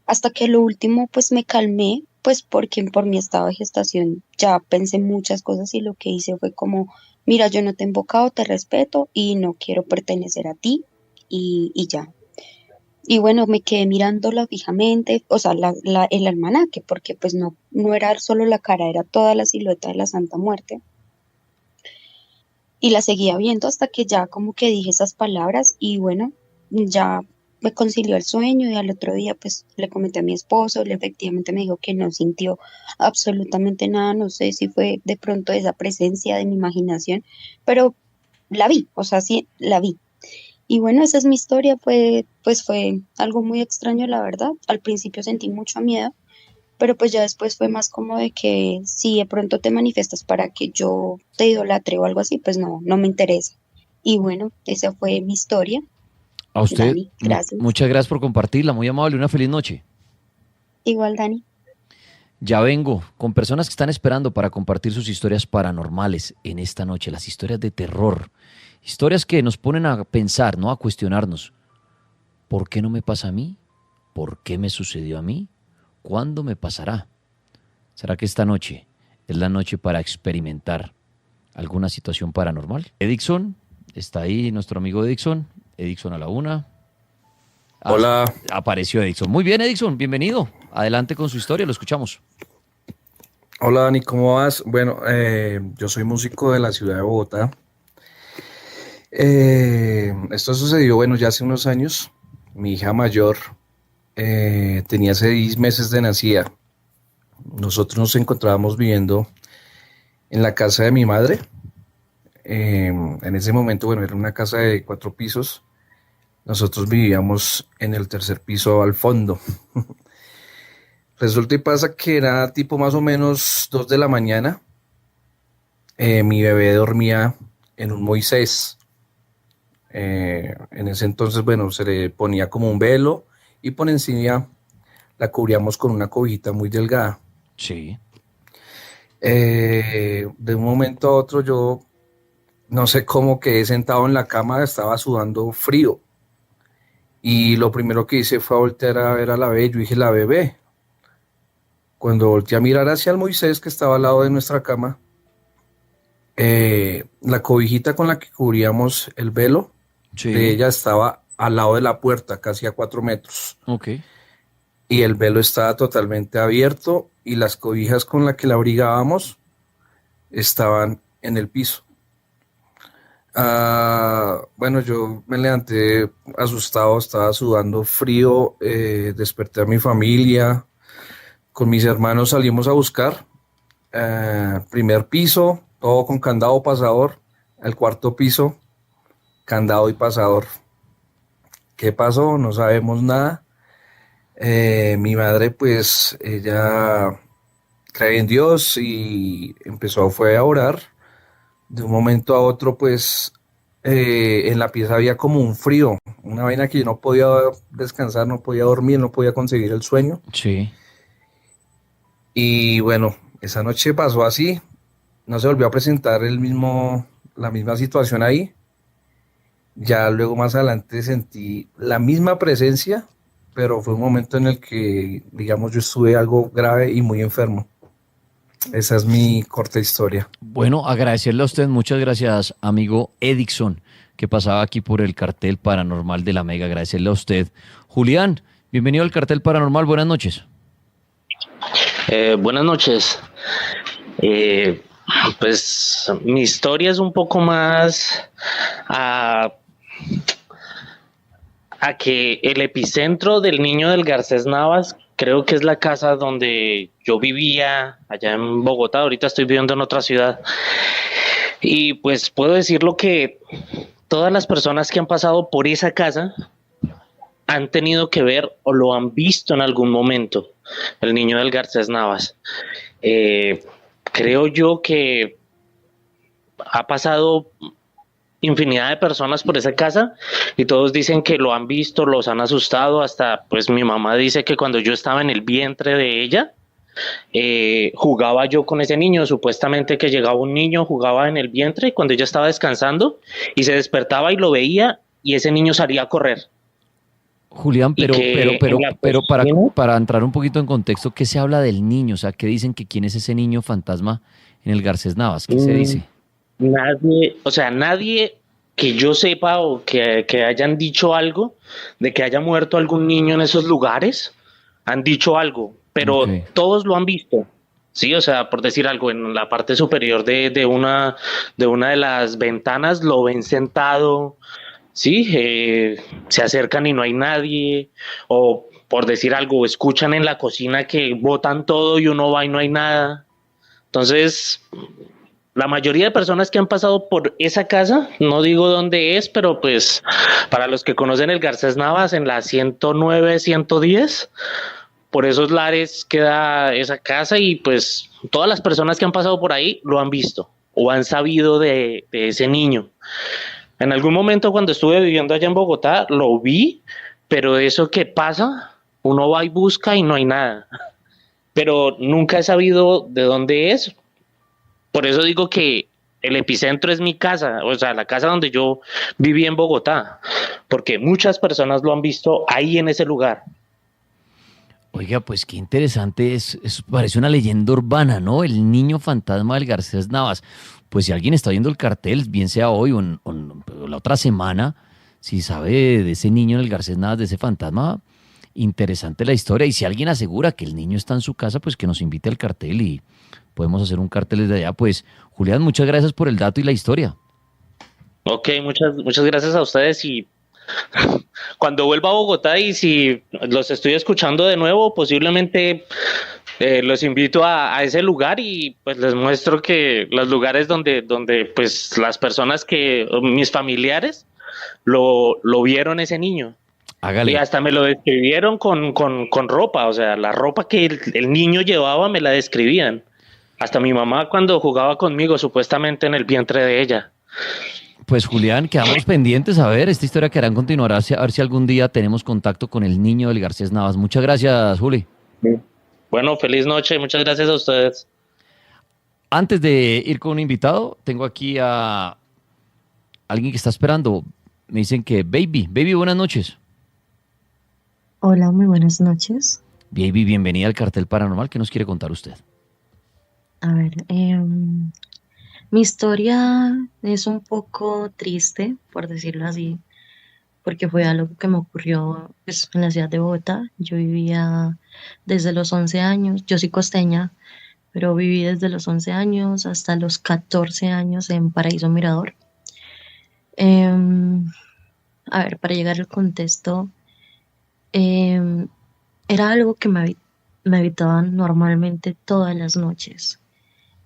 Hasta que lo último pues me calmé, pues porque por mi estado de gestación ya pensé muchas cosas y lo que hice fue como, mira, yo no te he invocado, te respeto y no quiero pertenecer a ti y ya. Y bueno, me quedé mirándola fijamente, o sea, el almanaque, porque pues no era solo la cara, era toda la silueta de la Santa Muerte. Y la seguía viendo hasta que ya como que dije esas palabras y bueno, ya me concilió el sueño y al otro día pues le comenté a mi esposo, él efectivamente me dijo que no sintió absolutamente nada, no sé si fue de pronto esa presencia de mi imaginación, pero la vi, o sea, sí, la vi. Y bueno, esa es mi historia, pues fue algo muy extraño, la verdad. Al principio sentí mucho miedo, pero pues ya después fue más como de que si de pronto te manifiestas para que yo te idolatre o algo así, pues no me interesa. Y bueno, esa fue mi historia. A usted, Dani, gracias. muchas gracias por compartirla, muy amable, una feliz noche. Igual, Dani. Ya vengo con personas que están esperando para compartir sus historias paranormales en esta noche, las historias de terror, historias que nos ponen a pensar, ¿no? A cuestionarnos, ¿por qué no me pasa a mí? ¿Por qué me sucedió a mí? ¿Cuándo me pasará? ¿Será que esta noche es la noche para experimentar alguna situación paranormal? Edixon, está ahí nuestro amigo Edixon. Edixon a la una. Hola. Apareció Edixon. Muy bien, Edixon, bienvenido. Adelante con su historia, lo escuchamos. Hola Dani, ¿cómo vas? Bueno, yo soy músico de la ciudad de Bogotá. Esto sucedió, bueno, ya hace unos años. Mi hija mayor tenía 6 meses de nacida. Nosotros nos encontrábamos viviendo en la casa de mi madre. En ese momento, bueno, era una casa de 4 pisos. Nosotros vivíamos en el tercer piso al fondo. Resulta y pasa que era tipo más o menos 2 de la mañana. Mi bebé dormía en un Moisés. En ese entonces, bueno, se le ponía como un velo y por encima la cubríamos con una cobijita muy delgada. Sí. De un momento a otro yo no sé cómo quedé sentado en la cama, estaba sudando frío. Y lo primero que hice fue voltear a ver a la bebé. Yo dije, la bebé. Cuando volteé a mirar hacia el Moisés que estaba al lado de nuestra cama, la cobijita con la que cubríamos el velo de ella estaba al lado de la puerta, casi a 4 metros. Ok. Y el velo estaba totalmente abierto y las cobijas con las que la abrigábamos estaban en el piso. Bueno, yo me levanté asustado, estaba sudando frío, desperté a mi familia, con mis hermanos salimos a buscar, primer piso, todo con candado pasador, al cuarto piso, candado y pasador. ¿Qué pasó? No sabemos nada. Mi madre, pues, ella cree en Dios y fue a orar. De un momento a otro, pues, en la pieza había como un frío, una vaina que yo no podía descansar, no podía dormir, no podía conseguir el sueño. Sí. Y bueno, esa noche pasó así, no se volvió a presentar la misma situación ahí. Ya luego más adelante sentí la misma presencia, pero fue un momento en el que, digamos, yo estuve algo grave y muy enfermo. Esa es mi corta historia. Bueno, agradecerle a usted, muchas gracias, amigo Edixon, que pasaba aquí por el cartel paranormal de la Mega. Agradecerle a usted. Julián, bienvenido al cartel paranormal, buenas noches. Buenas noches. Pues mi historia es un poco más a que el epicentro del niño del Garcés Navas creo que es la casa donde yo vivía allá en Bogotá. Ahorita estoy viviendo en otra ciudad. Y pues puedo decirlo que todas las personas que han pasado por esa casa han tenido que ver o lo han visto en algún momento, el niño del Garcés Navas. Creo yo que ha pasado infinidad de personas por esa casa y todos dicen que lo han visto, los han asustado. Hasta pues mi mamá dice que cuando yo estaba en el vientre de ella, jugaba yo con ese niño, supuestamente que llegaba un niño, jugaba en el vientre cuando ella estaba descansando y se despertaba y lo veía y ese niño salía a correr. Julián, pero para entrar un poquito en contexto, ¿qué se habla del niño? O sea, ¿qué dicen que quién es ese niño fantasma en el Garcés Navas? ¿Qué se dice? Nadie que yo sepa o que hayan dicho algo de que haya muerto algún niño en esos lugares, han dicho algo, pero todos lo han visto. Sí, o sea, por decir algo, en la parte superior de una de las ventanas lo ven sentado. Sí, se acercan y no hay nadie, o por decir algo, escuchan en la cocina que botan todo y uno va y no hay nada. Entonces, la mayoría de personas que han pasado por esa casa, no digo dónde es, pero pues para los que conocen el Garcés Navas, en la 109, 110, por esos lares queda esa casa y pues todas las personas que han pasado por ahí lo han visto o han sabido de ese niño. En algún momento cuando estuve viviendo allá en Bogotá lo vi, pero eso que pasa, uno va y busca y no hay nada. Pero nunca he sabido de dónde es. Por eso digo que el epicentro es mi casa, o sea, la casa donde yo viví en Bogotá, porque muchas personas lo han visto ahí en ese lugar. Oiga, pues qué interesante, parece una leyenda urbana, ¿no? El niño fantasma del Garcés Navas. Pues si alguien está viendo el cartel, bien sea hoy o la otra semana, si sabe de ese niño en el Garcés Navas, de ese fantasma, interesante la historia. Y si alguien asegura que el niño está en su casa, pues que nos invite al cartel y podemos hacer un cartel desde allá. Pues, Julián, muchas gracias por el dato y la historia. Ok, muchas gracias a ustedes y cuando vuelva a Bogotá y si los estoy escuchando de nuevo, posiblemente los invito a ese lugar y pues les muestro que los lugares donde pues las personas mis familiares lo vieron ese niño. Hágale. Y hasta me lo describieron con ropa, o sea, la ropa que el niño llevaba me la describían. Hasta mi mamá cuando jugaba conmigo, supuestamente en el vientre de ella. Pues Julián, quedamos pendientes a ver, esta historia que harán continuará, a ver si algún día tenemos contacto con el niño del Garcés Navas. Muchas gracias, Juli. Bueno, feliz noche, muchas gracias a ustedes. Antes de ir con un invitado, tengo aquí a alguien que está esperando. Me dicen que Baby, buenas noches. Hola, muy buenas noches. Baby, bienvenida al Cartel Paranormal. ¿Qué nos quiere contar usted? A ver, mi historia es un poco triste, por decirlo así, porque fue algo que me ocurrió pues, en la ciudad de Bogotá. Yo vivía desde los 11 años, yo soy costeña, pero viví desde los 11 años hasta los 14 años en Paraíso Mirador. Em, a ver, para llegar al contexto, em, era algo que me habitaban normalmente todas las noches.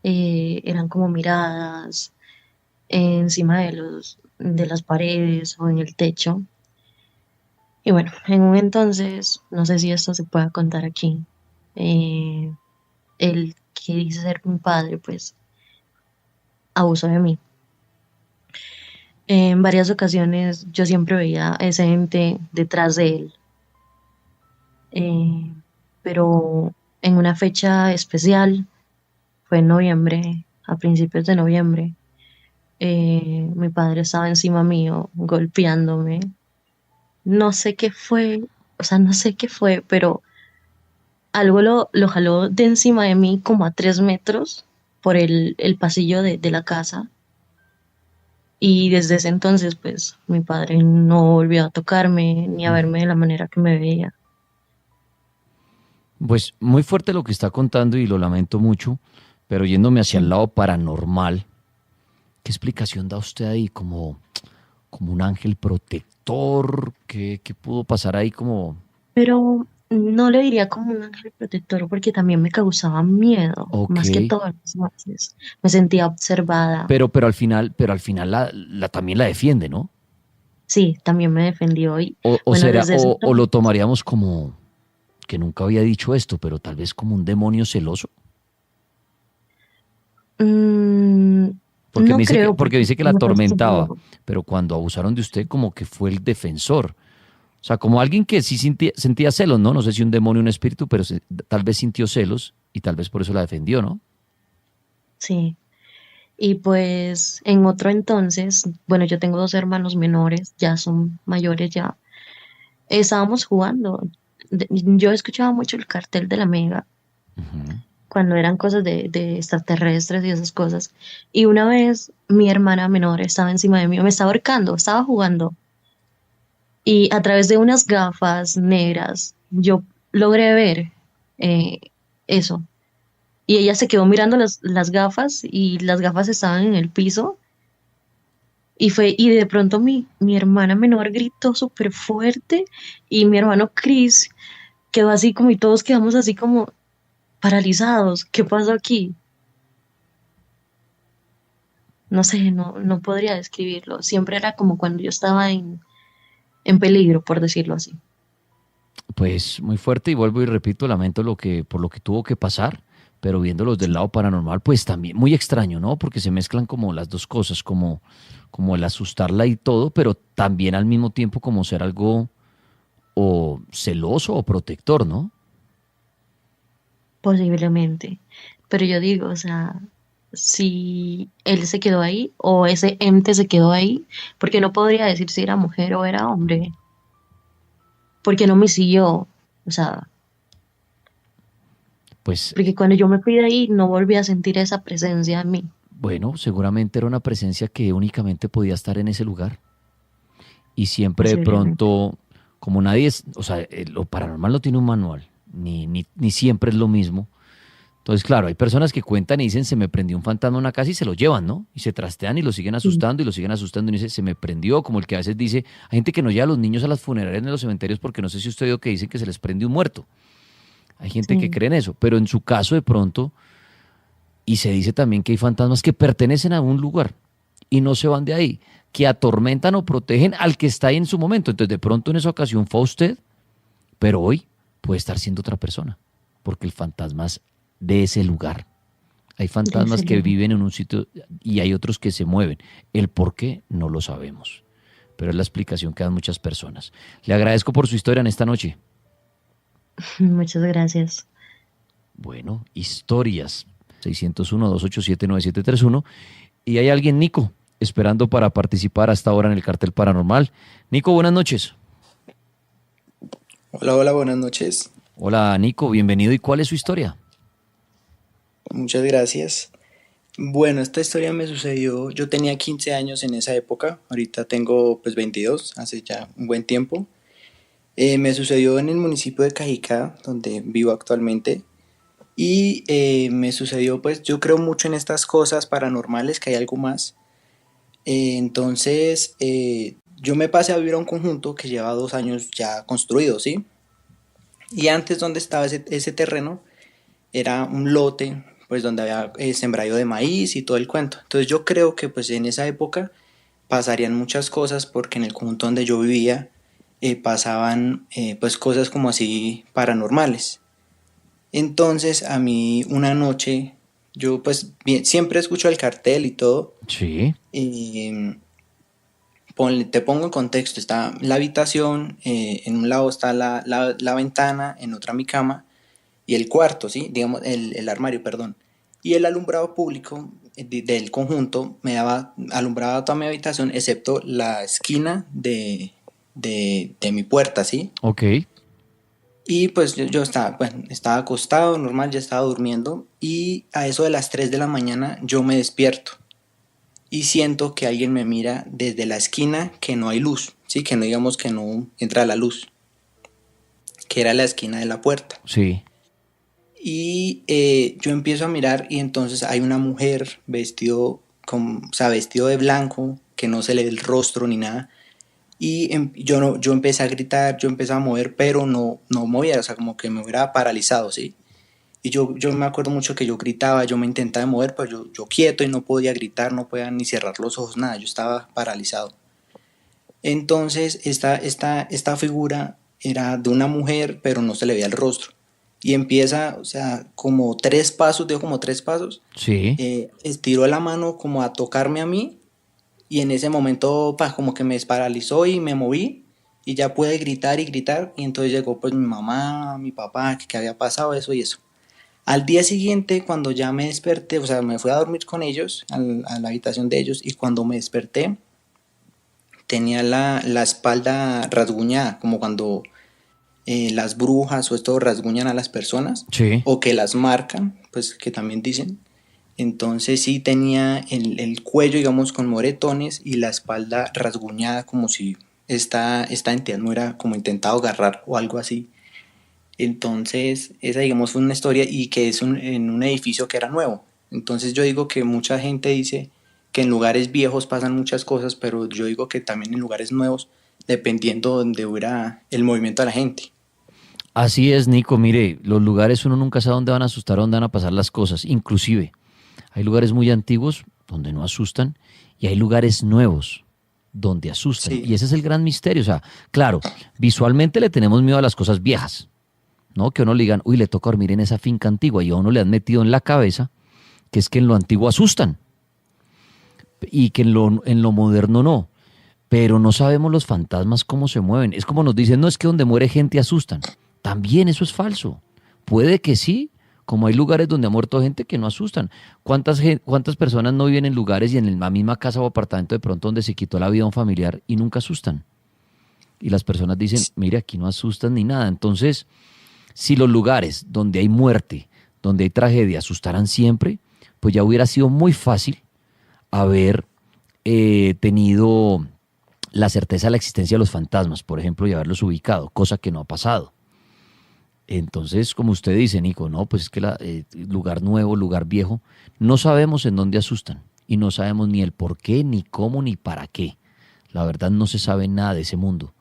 Eran como miradas encima de las paredes o en el techo. Y bueno, en un entonces, no sé si esto se pueda contar aquí, el que dice ser mi padre, pues abusó de mí. En varias ocasiones yo siempre veía a ese ente detrás de él, eh, pero en una fecha especial, fue en noviembre, a principios de noviembre, mi padre estaba encima mío, golpeándome. No sé qué fue, o sea, no sé qué fue, pero algo lo jaló de encima de mí como a 3 metros por el pasillo de la casa. Y desde ese entonces, pues, mi padre no volvió a tocarme ni a verme de la manera que me veía. Pues muy fuerte lo que está contando y lo lamento mucho, pero yéndome hacia el lado paranormal, ¿qué explicación da usted ahí? Como un ángel protector, ¿qué pudo pasar ahí como? Pero no le diría como un ángel protector porque también me causaba miedo, más que Ok. todas las noches. Me sentía observada. Pero al final también la defiende, ¿no? Sí, también me defendió y O bueno, será, desde ese o lo entonces, tomaríamos como que nunca había dicho esto, pero tal vez como un demonio celoso. mm, Porque me no dice que, creo porque porque dice que la me parece atormentaba, raro. pero cuando abusaron de usted, como que fue el defensor. O sea, como alguien que sí sentía celos, ¿no? No sé si un demonio o un espíritu, pero tal vez sintió celos y tal vez por eso la defendió, ¿no? Sí. Y pues en otro entonces, bueno, yo tengo 2 hermanos menores, ya son mayores ya. Estábamos jugando. Yo escuchaba mucho el cartel de la Mega cuando eran cosas de extraterrestres y esas cosas. Y una vez mi hermana menor estaba encima de mí, me estaba ahorcando, estaba jugando. Y a través de unas gafas negras, yo logré ver eh, eso. Y ella se quedó mirando las gafas y las gafas estaban en el piso. Y de pronto mi hermana menor gritó súper fuerte y mi hermano Chris quedó así como y todos quedamos así como paralizados. ¿Qué pasó aquí? No sé, no podría describirlo. Siempre era como cuando yo estaba en peligro, por decirlo así. Pues muy fuerte y vuelvo y repito, lamento por lo que tuvo que pasar, pero viéndolos del lado paranormal, pues también muy extraño, ¿no? Porque se mezclan como las dos cosas, como el asustarla y todo, pero también al mismo tiempo como ser algo o celoso o protector, ¿no? Posiblemente. Pero yo digo, o sea, si él se quedó ahí o ese ente se quedó ahí, porque no podría decir si era mujer o era hombre, porque no me siguió, o sea, Pues porque cuando yo me fui de ahí no volví a sentir esa presencia en mí. bueno, seguramente era una presencia que únicamente podía estar en ese lugar y siempre de Posiblemente. pronto, como nadie es, o sea, lo paranormal no tiene un manual, ni siempre es lo mismo. Entonces, claro, hay personas que cuentan y dicen, se me prendió un fantasma en una casa y se lo llevan, ¿no? Y se trastean y lo siguen Sí, asustando y lo siguen asustando y dice, se me prendió, como el que a veces dice, hay gente que no lleva a los niños a las funerarias en los cementerios porque no sé si usted vio que dicen que se les prende un muerto. Hay gente que sí, cree en eso, pero en su caso de pronto, y se dice también que hay fantasmas que pertenecen a un lugar y no se van de ahí, que atormentan o protegen al que está ahí en su momento. Entonces, de pronto en esa ocasión fue a usted, pero hoy puede estar siendo otra persona, porque el fantasma es de ese lugar. Hay fantasmas que viven en un sitio y hay otros que se mueven. El por qué no lo sabemos, pero es la explicación que dan muchas personas. Le agradezco por su historia en esta noche. Muchas gracias. Bueno, historias. 601-287-9731. Y hay alguien, Nico, esperando para participar hasta ahora en el Cartel Paranormal. Nico, buenas noches. Hola, hola, buenas noches. Hola, Nico, bienvenido. ¿Y cuál es su historia? Muchas gracias. Bueno, esta historia me sucedió, yo tenía 15 años en esa época, ahorita tengo pues 22, hace ya un buen tiempo. Me sucedió en el municipio de Cajicá, donde vivo actualmente, y me sucedió pues, yo creo mucho en estas cosas paranormales, que hay algo más. Entonces, yo me pasé a vivir a un conjunto que lleva 2 años ya construido, ¿sí? Y antes donde estaba ese terreno, era un lote, pues donde había sembradío de maíz y todo el cuento. Entonces yo creo que pues en esa época pasarían muchas cosas porque en el conjunto donde yo vivía pasaban pues cosas como así paranormales. Entonces a mí una noche, yo pues siempre escucho el cartel y todo. Sí. Te pongo en contexto, está la habitación, en un lado está la ventana, en otra mi cama, y el cuarto, ¿sí? Digamos, el armario, perdón. Y el alumbrado público del conjunto alumbraba toda mi habitación, excepto la esquina de mi puerta, ¿sí? Ok. Y pues yo estaba acostado, normal, ya estaba durmiendo, y a eso de las 3 de la mañana yo me despierto. Y siento que alguien me mira desde la esquina que no hay luz, ¿sí? Que no digamos que no entra la luz, que era la esquina de la puerta. Sí. Y yo empiezo a mirar y entonces hay una mujer vestido de blanco, que no se le ve el rostro ni nada. Y yo empecé a gritar, yo empecé a mover, pero no movía, o sea, como que me hubiera paralizado, ¿sí? Y yo me acuerdo mucho que yo gritaba, yo me intentaba mover, pues yo quieto y no podía gritar, no podía ni cerrar los ojos, nada, yo estaba paralizado. Entonces esta figura era de una mujer, pero no se le veía el rostro. Y empieza, o sea, como 3 pasos, dio como 3 pasos. Sí. Estiró la mano como a tocarme a mí y en ese momento como que me desparalizó y me moví y ya pude gritar y gritar y entonces llegó pues mi mamá, mi papá, que había pasado eso y eso. Al día siguiente, cuando ya me desperté, o sea, me fui a dormir con ellos, a la habitación de ellos, y cuando me desperté, tenía la espalda rasguñada, como cuando las brujas o esto rasguñan a las personas, sí, o que las marcan, pues que también dicen. Entonces sí tenía el cuello, digamos, con moretones y la espalda rasguñada, como si esta entidad me hubiera como intentado agarrar o algo así. Entonces esa, digamos, fue una historia y que es en un edificio que era nuevo. Entonces yo digo que mucha gente dice que en lugares viejos pasan muchas cosas, pero yo digo que también en lugares nuevos, dependiendo donde hubiera el movimiento de la gente. Así es, Nico. Mire, los lugares uno nunca sabe dónde van a asustar o dónde van a pasar las cosas. Inclusive, hay lugares muy antiguos donde no asustan y hay lugares nuevos donde asustan. Sí. Y ese es el gran misterio. O sea, claro, visualmente le tenemos miedo a las cosas viejas, ¿no? Que a uno le digan, uy, le toca dormir en esa finca antigua y a uno le han metido en la cabeza que es que en lo antiguo asustan y que en lo moderno no. Pero no sabemos los fantasmas cómo se mueven. Es como nos dicen, no, es que donde muere gente asustan. También eso es falso. Puede que sí, como hay lugares donde ha muerto gente que no asustan. ¿Cuántas personas no viven en lugares y en la misma casa o apartamento de pronto donde se quitó la vida a un familiar y nunca asustan? Y las personas dicen, mire, aquí no asustan ni nada. Entonces, si los lugares donde hay muerte, donde hay tragedia, asustaran siempre, pues ya hubiera sido muy fácil haber tenido la certeza de la existencia de los fantasmas, por ejemplo, y haberlos ubicado, cosa que no ha pasado. Entonces, como usted dice, Nico, no, pues es que lugar nuevo, lugar viejo, no sabemos en dónde asustan y no sabemos ni el por qué, ni cómo, ni para qué. La verdad no se sabe nada de ese mundo.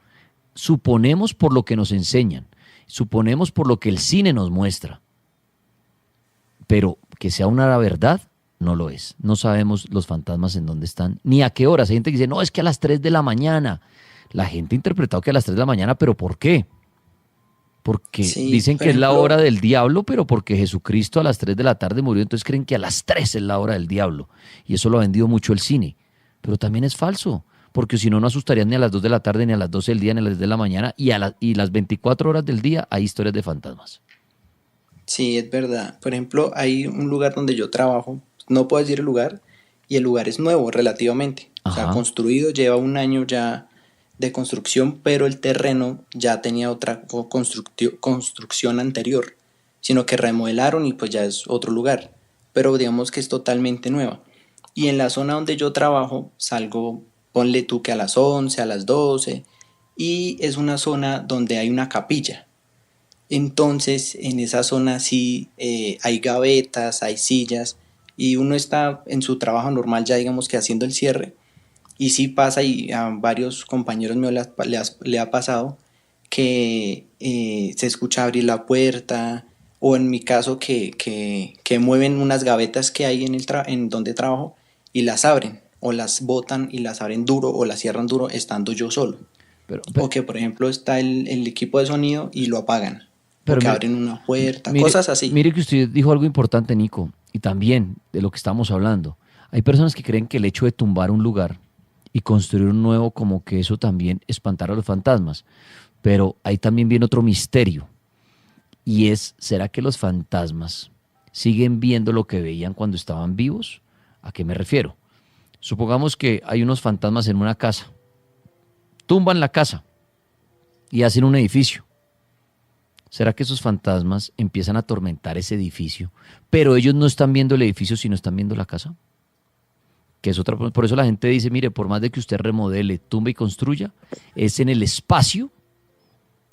Suponemos por lo que nos enseñan, suponemos por lo que el cine nos muestra, pero que sea una verdad, no lo es. No sabemos los fantasmas en dónde están, ni a qué horas. Hay gente que dice, no, es que a las 3 de la mañana. La gente ha interpretado que a las 3 de la mañana, pero ¿por qué? Porque Sí, dicen por que es la hora ejemplo, del diablo, pero porque Jesucristo a las 3 de la tarde murió, entonces creen que a las 3 es la hora del diablo. Y eso lo ha vendido mucho el cine. Pero también es falso, porque si no, no asustarían ni a las 2 de la tarde, ni a las 12 del día, ni a las 10 de la mañana, y las 24 horas del día hay historias de fantasmas. sí, es verdad. Por ejemplo, hay un lugar donde yo trabajo, no puedo decir el lugar, y el lugar es nuevo relativamente. O sea, Ajá. construido, lleva un año ya de construcción, pero el terreno ya tenía otra construcción anterior, sino que remodelaron y pues ya es otro lugar. Pero digamos que es totalmente nueva. Y en la zona donde yo trabajo, salgo, ponle tú que a las 11, a las 12, y es una zona donde hay una capilla. Entonces, en esa zona sí hay gavetas, hay sillas, y uno está en su trabajo normal, ya digamos que haciendo el cierre, y sí pasa, y a varios compañeros míos le ha pasado, que se escucha abrir la puerta, o en mi caso que mueven unas gavetas que hay en donde trabajo y las abren, o las botan y las abren duro, o las cierran duro estando yo solo. O que, por ejemplo, está el equipo de sonido y lo apagan, o Pero que mire, abren una puerta, mire, cosas así. mire que usted dijo algo importante, Nico, y también de lo que estamos hablando. Hay personas que creen que el hecho de tumbar un lugar y construir un nuevo, como que eso también espantará a los fantasmas. Pero ahí también viene otro misterio, y es, ¿será que los fantasmas siguen viendo lo que veían cuando estaban vivos? ¿A qué me refiero? Supongamos que hay unos fantasmas en una casa, tumban la casa y hacen un edificio. ¿Será que esos fantasmas empiezan a atormentar ese edificio, pero ellos no están viendo el edificio, sino están viendo la casa? Que es otra, por eso la gente dice, mire, por más de que usted remodele, tumbe y construya, es en el espacio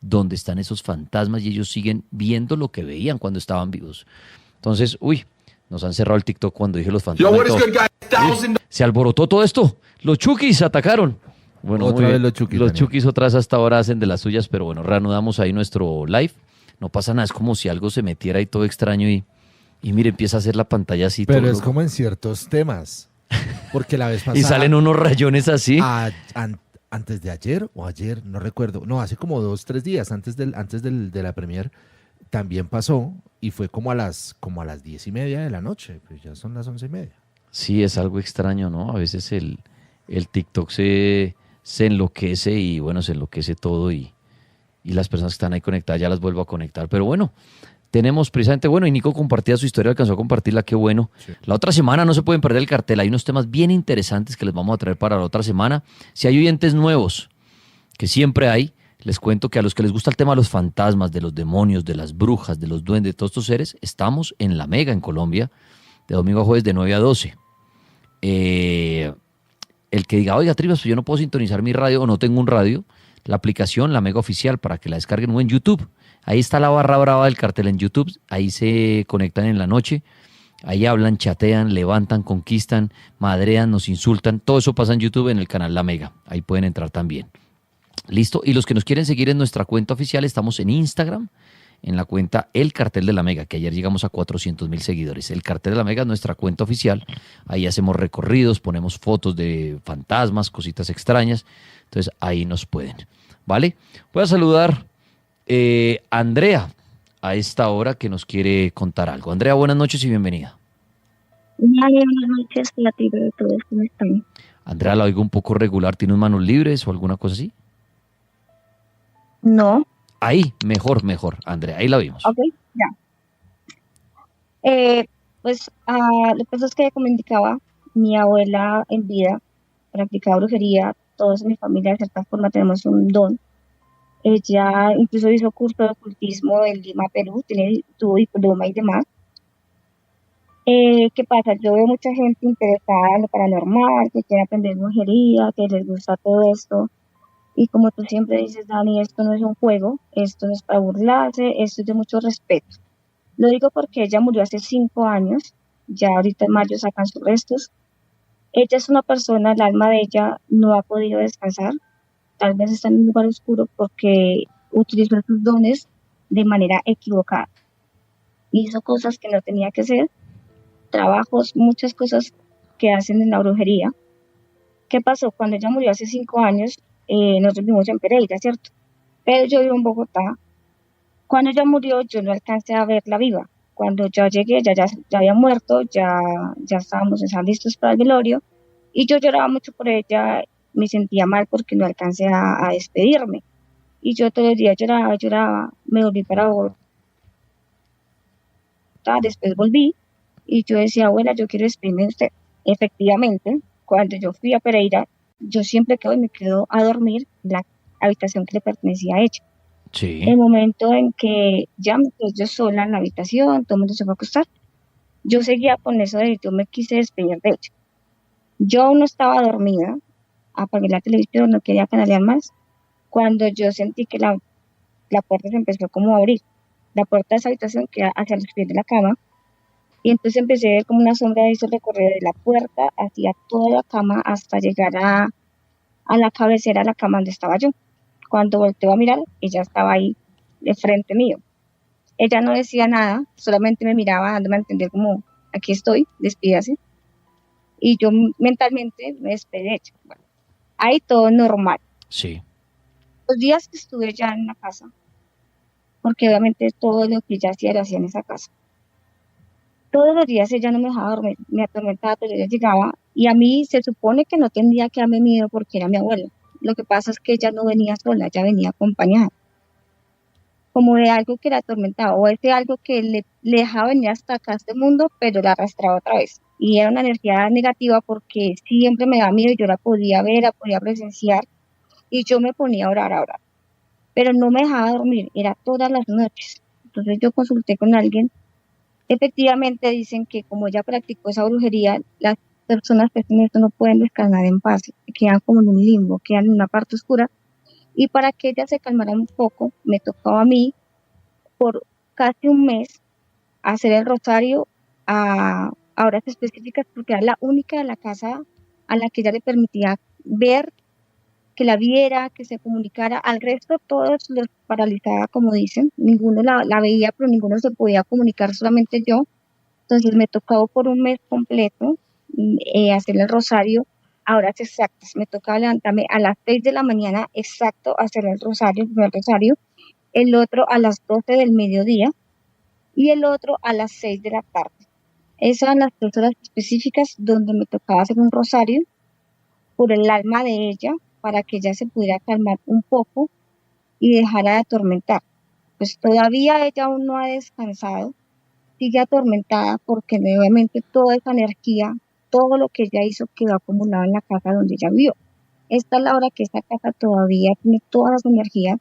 donde están esos fantasmas y ellos siguen viendo lo que veían cuando estaban vivos. Entonces, uy, nos han cerrado el TikTok cuando dije los fantasmas. Uy, se alborotó todo esto. Los Chukis atacaron. Bueno, Otra muy vez bien. los Chukis, Los Daniel. Chukis otras hasta ahora hacen de las suyas, pero bueno, reanudamos ahí nuestro live. No pasa nada, es como si algo se metiera ahí todo extraño y mire, empieza a hacer la pantalla así. Pero todo es loco. como en ciertos temas. Porque la vez pasada. Y salen unos rayones así. Antes de ayer o ayer, no recuerdo. No, hace como 2, 3 días de la premier, también pasó y fue como a las 10:30 de la noche. Pues ya son las 11:30. Sí, es algo extraño, ¿no? A veces el TikTok se enloquece y bueno, se enloquece todo y las personas que están ahí conectadas ya las vuelvo a conectar. Pero bueno, tenemos precisamente, bueno, y Nico compartía su historia, alcanzó a compartirla, qué bueno. Sí. La otra semana no se pueden perder el cartel, hay unos temas bien interesantes que les vamos a traer para la otra semana. Si hay oyentes nuevos, que siempre hay, les cuento que a los que les gusta el tema de los fantasmas, de los demonios, de las brujas, de los duendes, de todos estos seres, estamos en La Mega, en Colombia, de domingo a jueves de 9 a 12. El que diga, oiga, Trivas, pues yo no puedo sintonizar mi radio o no tengo un radio, la aplicación, La Mega Oficial, para que la descarguen o en YouTube. Ahí está la barra brava del cartel en YouTube, ahí se conectan en la noche, ahí hablan, chatean, levantan, conquistan, madrean, nos insultan, todo eso pasa en YouTube en el canal La Mega, ahí pueden entrar también. Listo, y los que nos quieren seguir en nuestra cuenta oficial, estamos en Instagram, en la cuenta El Cartel de la Mega, que ayer llegamos a 400,000 seguidores. El Cartel de la Mega es nuestra cuenta oficial, ahí hacemos recorridos, ponemos fotos de fantasmas, cositas extrañas, entonces ahí nos pueden, ¿vale? Voy a saludar a Andrea a esta hora que nos quiere contar algo. Andrea, buenas noches y bienvenida. Buenas noches, la tribu de todos, ¿cómo están? Andrea, la oigo un poco regular, ¿tiene manos libres o alguna cosa así? No, Ahí, mejor, Andrea, ahí la vimos. ok, ya. Pues lo que pasa es que, como indicaba, mi abuela en vida practicaba brujería, todos en mi familia de cierta forma tenemos un don. Ella incluso hizo curso de ocultismo en Lima, Perú, tuvo diploma y demás. ¿Qué pasa? Yo veo mucha gente interesada en lo paranormal, que quiere aprender brujería, que les gusta todo esto. Y como tú siempre dices, Dani, esto no es un juego, esto no es para burlarse, esto es de mucho respeto. Lo digo porque ella murió hace 5 años, ya ahorita en mayo sacan sus restos. Ella es una persona, el alma de ella no ha podido descansar, tal vez está en un lugar oscuro porque utilizó sus dones de manera equivocada. Hizo cosas que no tenía que hacer, trabajos, muchas cosas que hacen en la brujería. ¿Qué pasó? Cuando ella murió hace 5 años, nosotros vivimos en Pereira, ¿cierto? Pero yo vivo en Bogotá Cuando ella murió, yo no alcancé a verla viva. Cuando yo llegué, ya había muerto, ya estábamos listos para el velorio, y yo lloraba mucho por ella, me sentía mal porque no alcancé a despedirme. Y yo todos los días lloraba, me volví para Bogotá, después volví, y yo decía, abuela, yo quiero despedirme de usted. Efectivamente, cuando yo fui a Pereira, yo siempre me quedo a dormir en la habitación que le pertenecía a ella. Sí. El momento en que ya me quedé yo sola en la habitación, todo el mundo se fue a acostar, yo seguía con eso de yo me quise despedir de ella. Yo aún no estaba dormida, apagué la televisión, no quería canalear más, cuando yo sentí que la puerta se empezó como a abrir, la puerta de esa habitación queda hacia los pies de la cama, y entonces empecé a ver como una sombra hizo el recorrido de la puerta hacia toda la cama hasta llegar a la cabecera de la cama donde estaba yo. Cuando volteo a mirar, ella estaba ahí de frente mío. Ella no decía nada, solamente me miraba dándome a entender como, aquí estoy, despídase. Y yo mentalmente me despedí de ella. Bueno, ahí todo normal. Sí. Los días que estuve ya en la casa, porque obviamente todo lo que ella hacía lo hacía en esa casa. Todos los días ella no me dejaba dormir, me atormentaba, pero ella llegaba y a mí se supone que no tendría que darme miedo porque era mi abuela. Lo que pasa es que ella no venía sola, ella venía acompañada. Como de algo que la atormentaba, o ese algo que le dejaba venir hasta acá a este mundo, pero la arrastraba otra vez. Y era una energía negativa porque siempre me daba miedo y yo la podía ver, la podía presenciar, y yo me ponía a orar. Pero no me dejaba dormir, era todas las noches. Entonces yo consulté con alguien. Efectivamente dicen que como ella practicó esa brujería, las personas que hacen esto no pueden descansar en paz, quedan como en un limbo, quedan en una parte oscura. Y para que ella se calmara un poco, me tocaba a mí por casi un mes hacer el rosario a horas específicas porque era la única de la casa a la que ella le permitía ver, que la viera, que se comunicara. Al resto todos los paralizaba, como dicen, ninguno la veía, pero ninguno se podía comunicar, solamente yo. Entonces me tocaba por un mes completo hacer el rosario a horas exactas. Me tocaba levantarme a las 6 de la mañana exacto a hacer el primer rosario, el otro a las 12 del mediodía y el otro a las 6 de la tarde. Esas eran las 3 horas específicas donde me tocaba hacer un rosario por el alma de ella, para que ella se pudiera calmar un poco y dejara de atormentar. Pues todavía ella aún no ha descansado, sigue atormentada porque nuevamente toda esa energía, todo lo que ella hizo quedó acumulado en la casa donde ella vivió. Esta es la hora que esta casa todavía tiene todas las energías,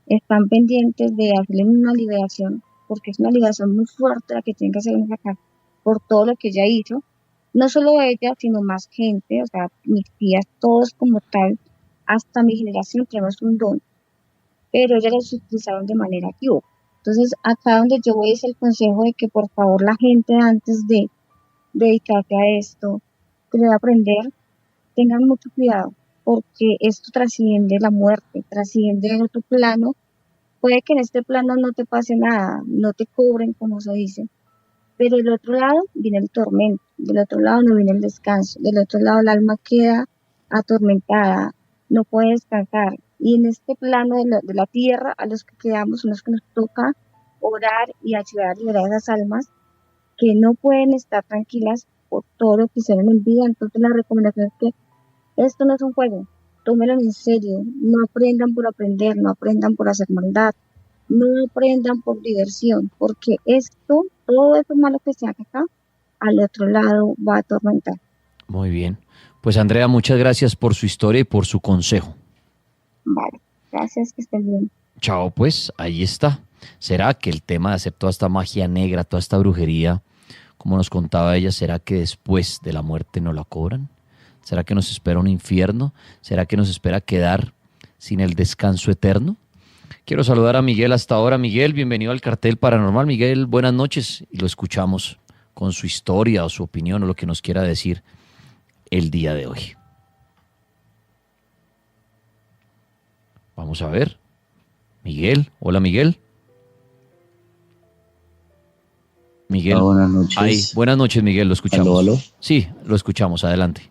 están pendientes de hacerle una liberación, porque es una liberación muy fuerte la que tienen que hacer en esa casa, por todo lo que ella hizo. No solo ella, sino más gente, o sea, mis tías, todos como tal, hasta mi generación tenemos un don, pero ellas los utilizaron de manera equivocada. Entonces, acá donde yo voy es el consejo de que por favor la gente antes de dedicarse a esto, que debe aprender, tengan mucho cuidado, porque esto trasciende la muerte, trasciende el otro plano. Puede que en este plano no te pase nada, no te cobren, como se dice, pero del otro lado viene el tormento, del otro lado no viene el descanso, del otro lado el alma queda atormentada, no puede descansar. Y en este plano de la tierra, a los que quedamos, son los que nos toca orar y ayudar a liberar a esas almas que no pueden estar tranquilas por todo lo que hicieron en vida. Entonces la recomendación es que esto no es un juego, tómenlo en serio, no aprendan por aprender, no aprendan por hacer maldad, no aprendan por diversión, porque esto, todo eso malo que se haga acá, al otro lado va a atormentar. Muy bien. Pues Andrea, muchas gracias por su historia y por su consejo. Vale, gracias, que estén bien. Chao, pues ahí está. ¿Será que el tema de hacer toda esta magia negra, toda esta brujería, como nos contaba ella, será que después de la muerte no la cobran? ¿Será que nos espera un infierno? ¿Será que nos espera quedar sin el descanso eterno? Quiero saludar a Miguel hasta ahora. Miguel, bienvenido al Cartel Paranormal. Miguel, buenas noches y lo escuchamos con su historia o su opinión o lo que nos quiera decir el día de hoy. Vamos a ver. Miguel, hola Miguel. Miguel. Hola, buenas noches. Ay, buenas noches Miguel, lo escuchamos. ¿Aló, aló? Sí, lo escuchamos, adelante.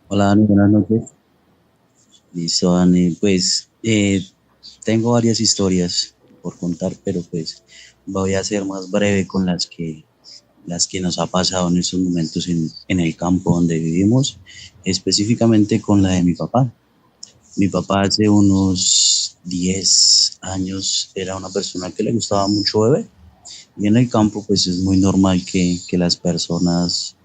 Hola Dani, buenas noches. Listo Dani, pues tengo varias historias. por contar, pero pues voy a ser más breve con las que nos ha pasado en estos momentos en el campo donde vivimos, específicamente con la de mi papá. Mi papá hace unos 10 años era una persona que le gustaba mucho beber, y en el campo pues es muy normal que las personas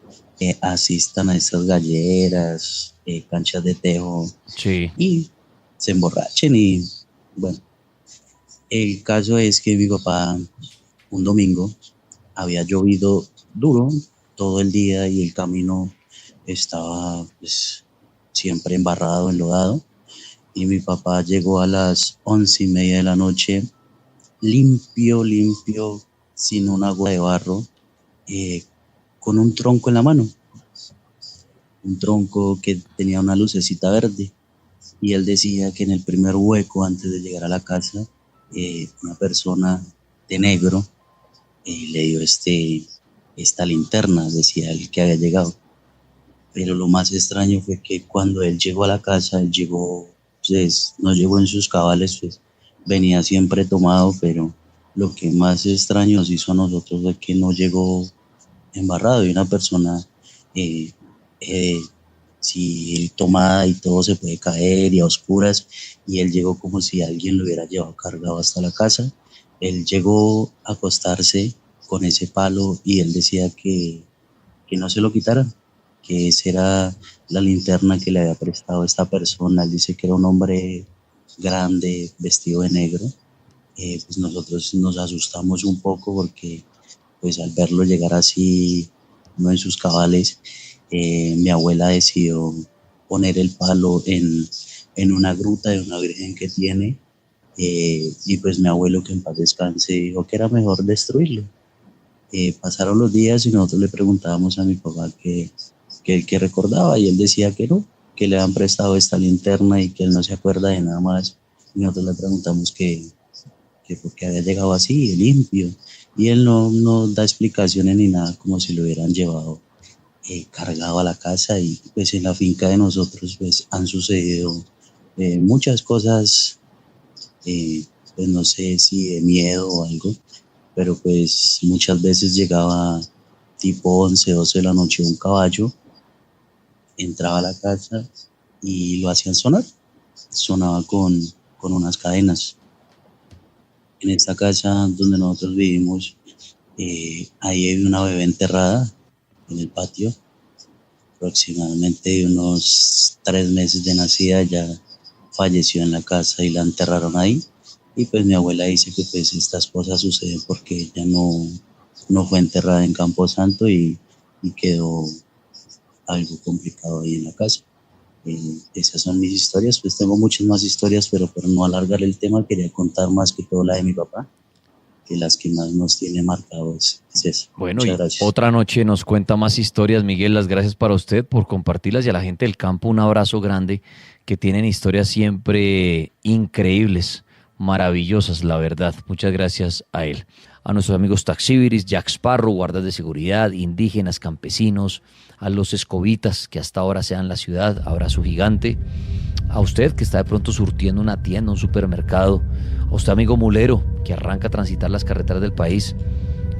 asistan a estas galleras, canchas de tejo, Sí. y se emborrachen. Y bueno, el caso es que mi papá un domingo había llovido duro todo el día y el camino estaba pues siempre embarrado, enlodado, y mi papá llegó a las 11:30 de la noche limpio, sin una gota de barro, con un tronco en la mano, un tronco que tenía una lucecita verde, y él decía que en el primer hueco antes de llegar a la casa, una persona de negro le dio esta linterna, decía él que había llegado. Pero lo más extraño fue que cuando él llegó a la casa, él llegó, pues, no llegó en sus cabales, pues venía siempre tomado, pero lo que más extraño nos hizo a nosotros fue que no llegó embarrado, y una persona, si tomada y todo se puede caer y a oscuras, y él llegó como si alguien lo hubiera llevado cargado hasta la casa. Él llegó a acostarse con ese palo y él decía que no se lo quitaran, que esa era la linterna que le había prestado esta persona. Él dice que era un hombre grande, vestido de negro. Pues nosotros nos asustamos un poco porque pues al verlo llegar así, no en sus cabales, mi abuela decidió poner el palo en una gruta de una virgen que tiene, y pues mi abuelo, que en paz descanse, dijo que era mejor destruirlo. Pasaron los días y nosotros le preguntábamos a mi papá que recordaba, y él decía que no, que le han prestado esta linterna y que él no se acuerda de nada más. Y nosotros le preguntamos que por qué había llegado así, limpio, y él no da explicaciones ni nada, como si lo hubieran llevado cargado a la casa. Y pues en la finca de nosotros pues han sucedido muchas cosas, pues no sé si de miedo o algo, pero pues muchas veces llegaba tipo 11, 12 de la noche un caballo, entraba a la casa y lo hacían sonar, sonaba con unas cadenas. En esta casa donde nosotros vivimos, ahí hay una bebé enterrada en el patio, aproximadamente de unos 3 meses de nacida. Ya falleció en la casa y la enterraron ahí. Y pues mi abuela dice que pues estas cosas suceden porque ella no fue enterrada en Camposanto y quedó algo complicado ahí en la casa. Esas son mis historias. Pues tengo muchas más historias, pero por no alargar el tema quería contar más que todo la de mi papá, que las que más nos tiene marcados es esa. Bueno, muchas y gracias. otra noche nos cuenta más historias. Miguel, las gracias para usted por compartirlas, y a la gente del campo un abrazo grande, que tienen historias siempre increíbles, maravillosas, la verdad. Muchas gracias a él. A nuestros amigos taxíbiris, Jack Sparrow, guardas de seguridad, indígenas, campesinos, a los escobitas que hasta ahora sean la ciudad, abrazo gigante. A usted que está de pronto surtiendo una tienda, un supermercado, a usted amigo mulero que arranca a transitar las carreteras del país,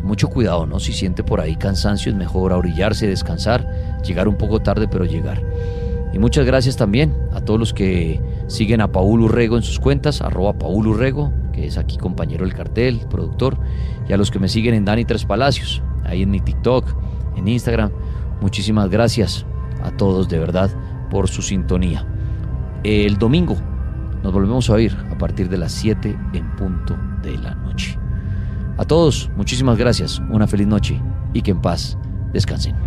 mucho cuidado, ¿no? Si siente por ahí cansancio, es mejor ahorillarse, descansar, llegar un poco tarde, pero llegar. Y muchas gracias también a todos los que siguen a Paul Urrego en sus cuentas, @PaulUrrego, que es aquí compañero del cartel, productor, y a los que me siguen en Dani Tres Palacios, ahí en mi TikTok, en Instagram. Muchísimas gracias a todos, de verdad, por su sintonía. El domingo nos volvemos a oír a partir de las 7 en punto de la noche. A todos, muchísimas gracias, una feliz noche y que en paz descansen.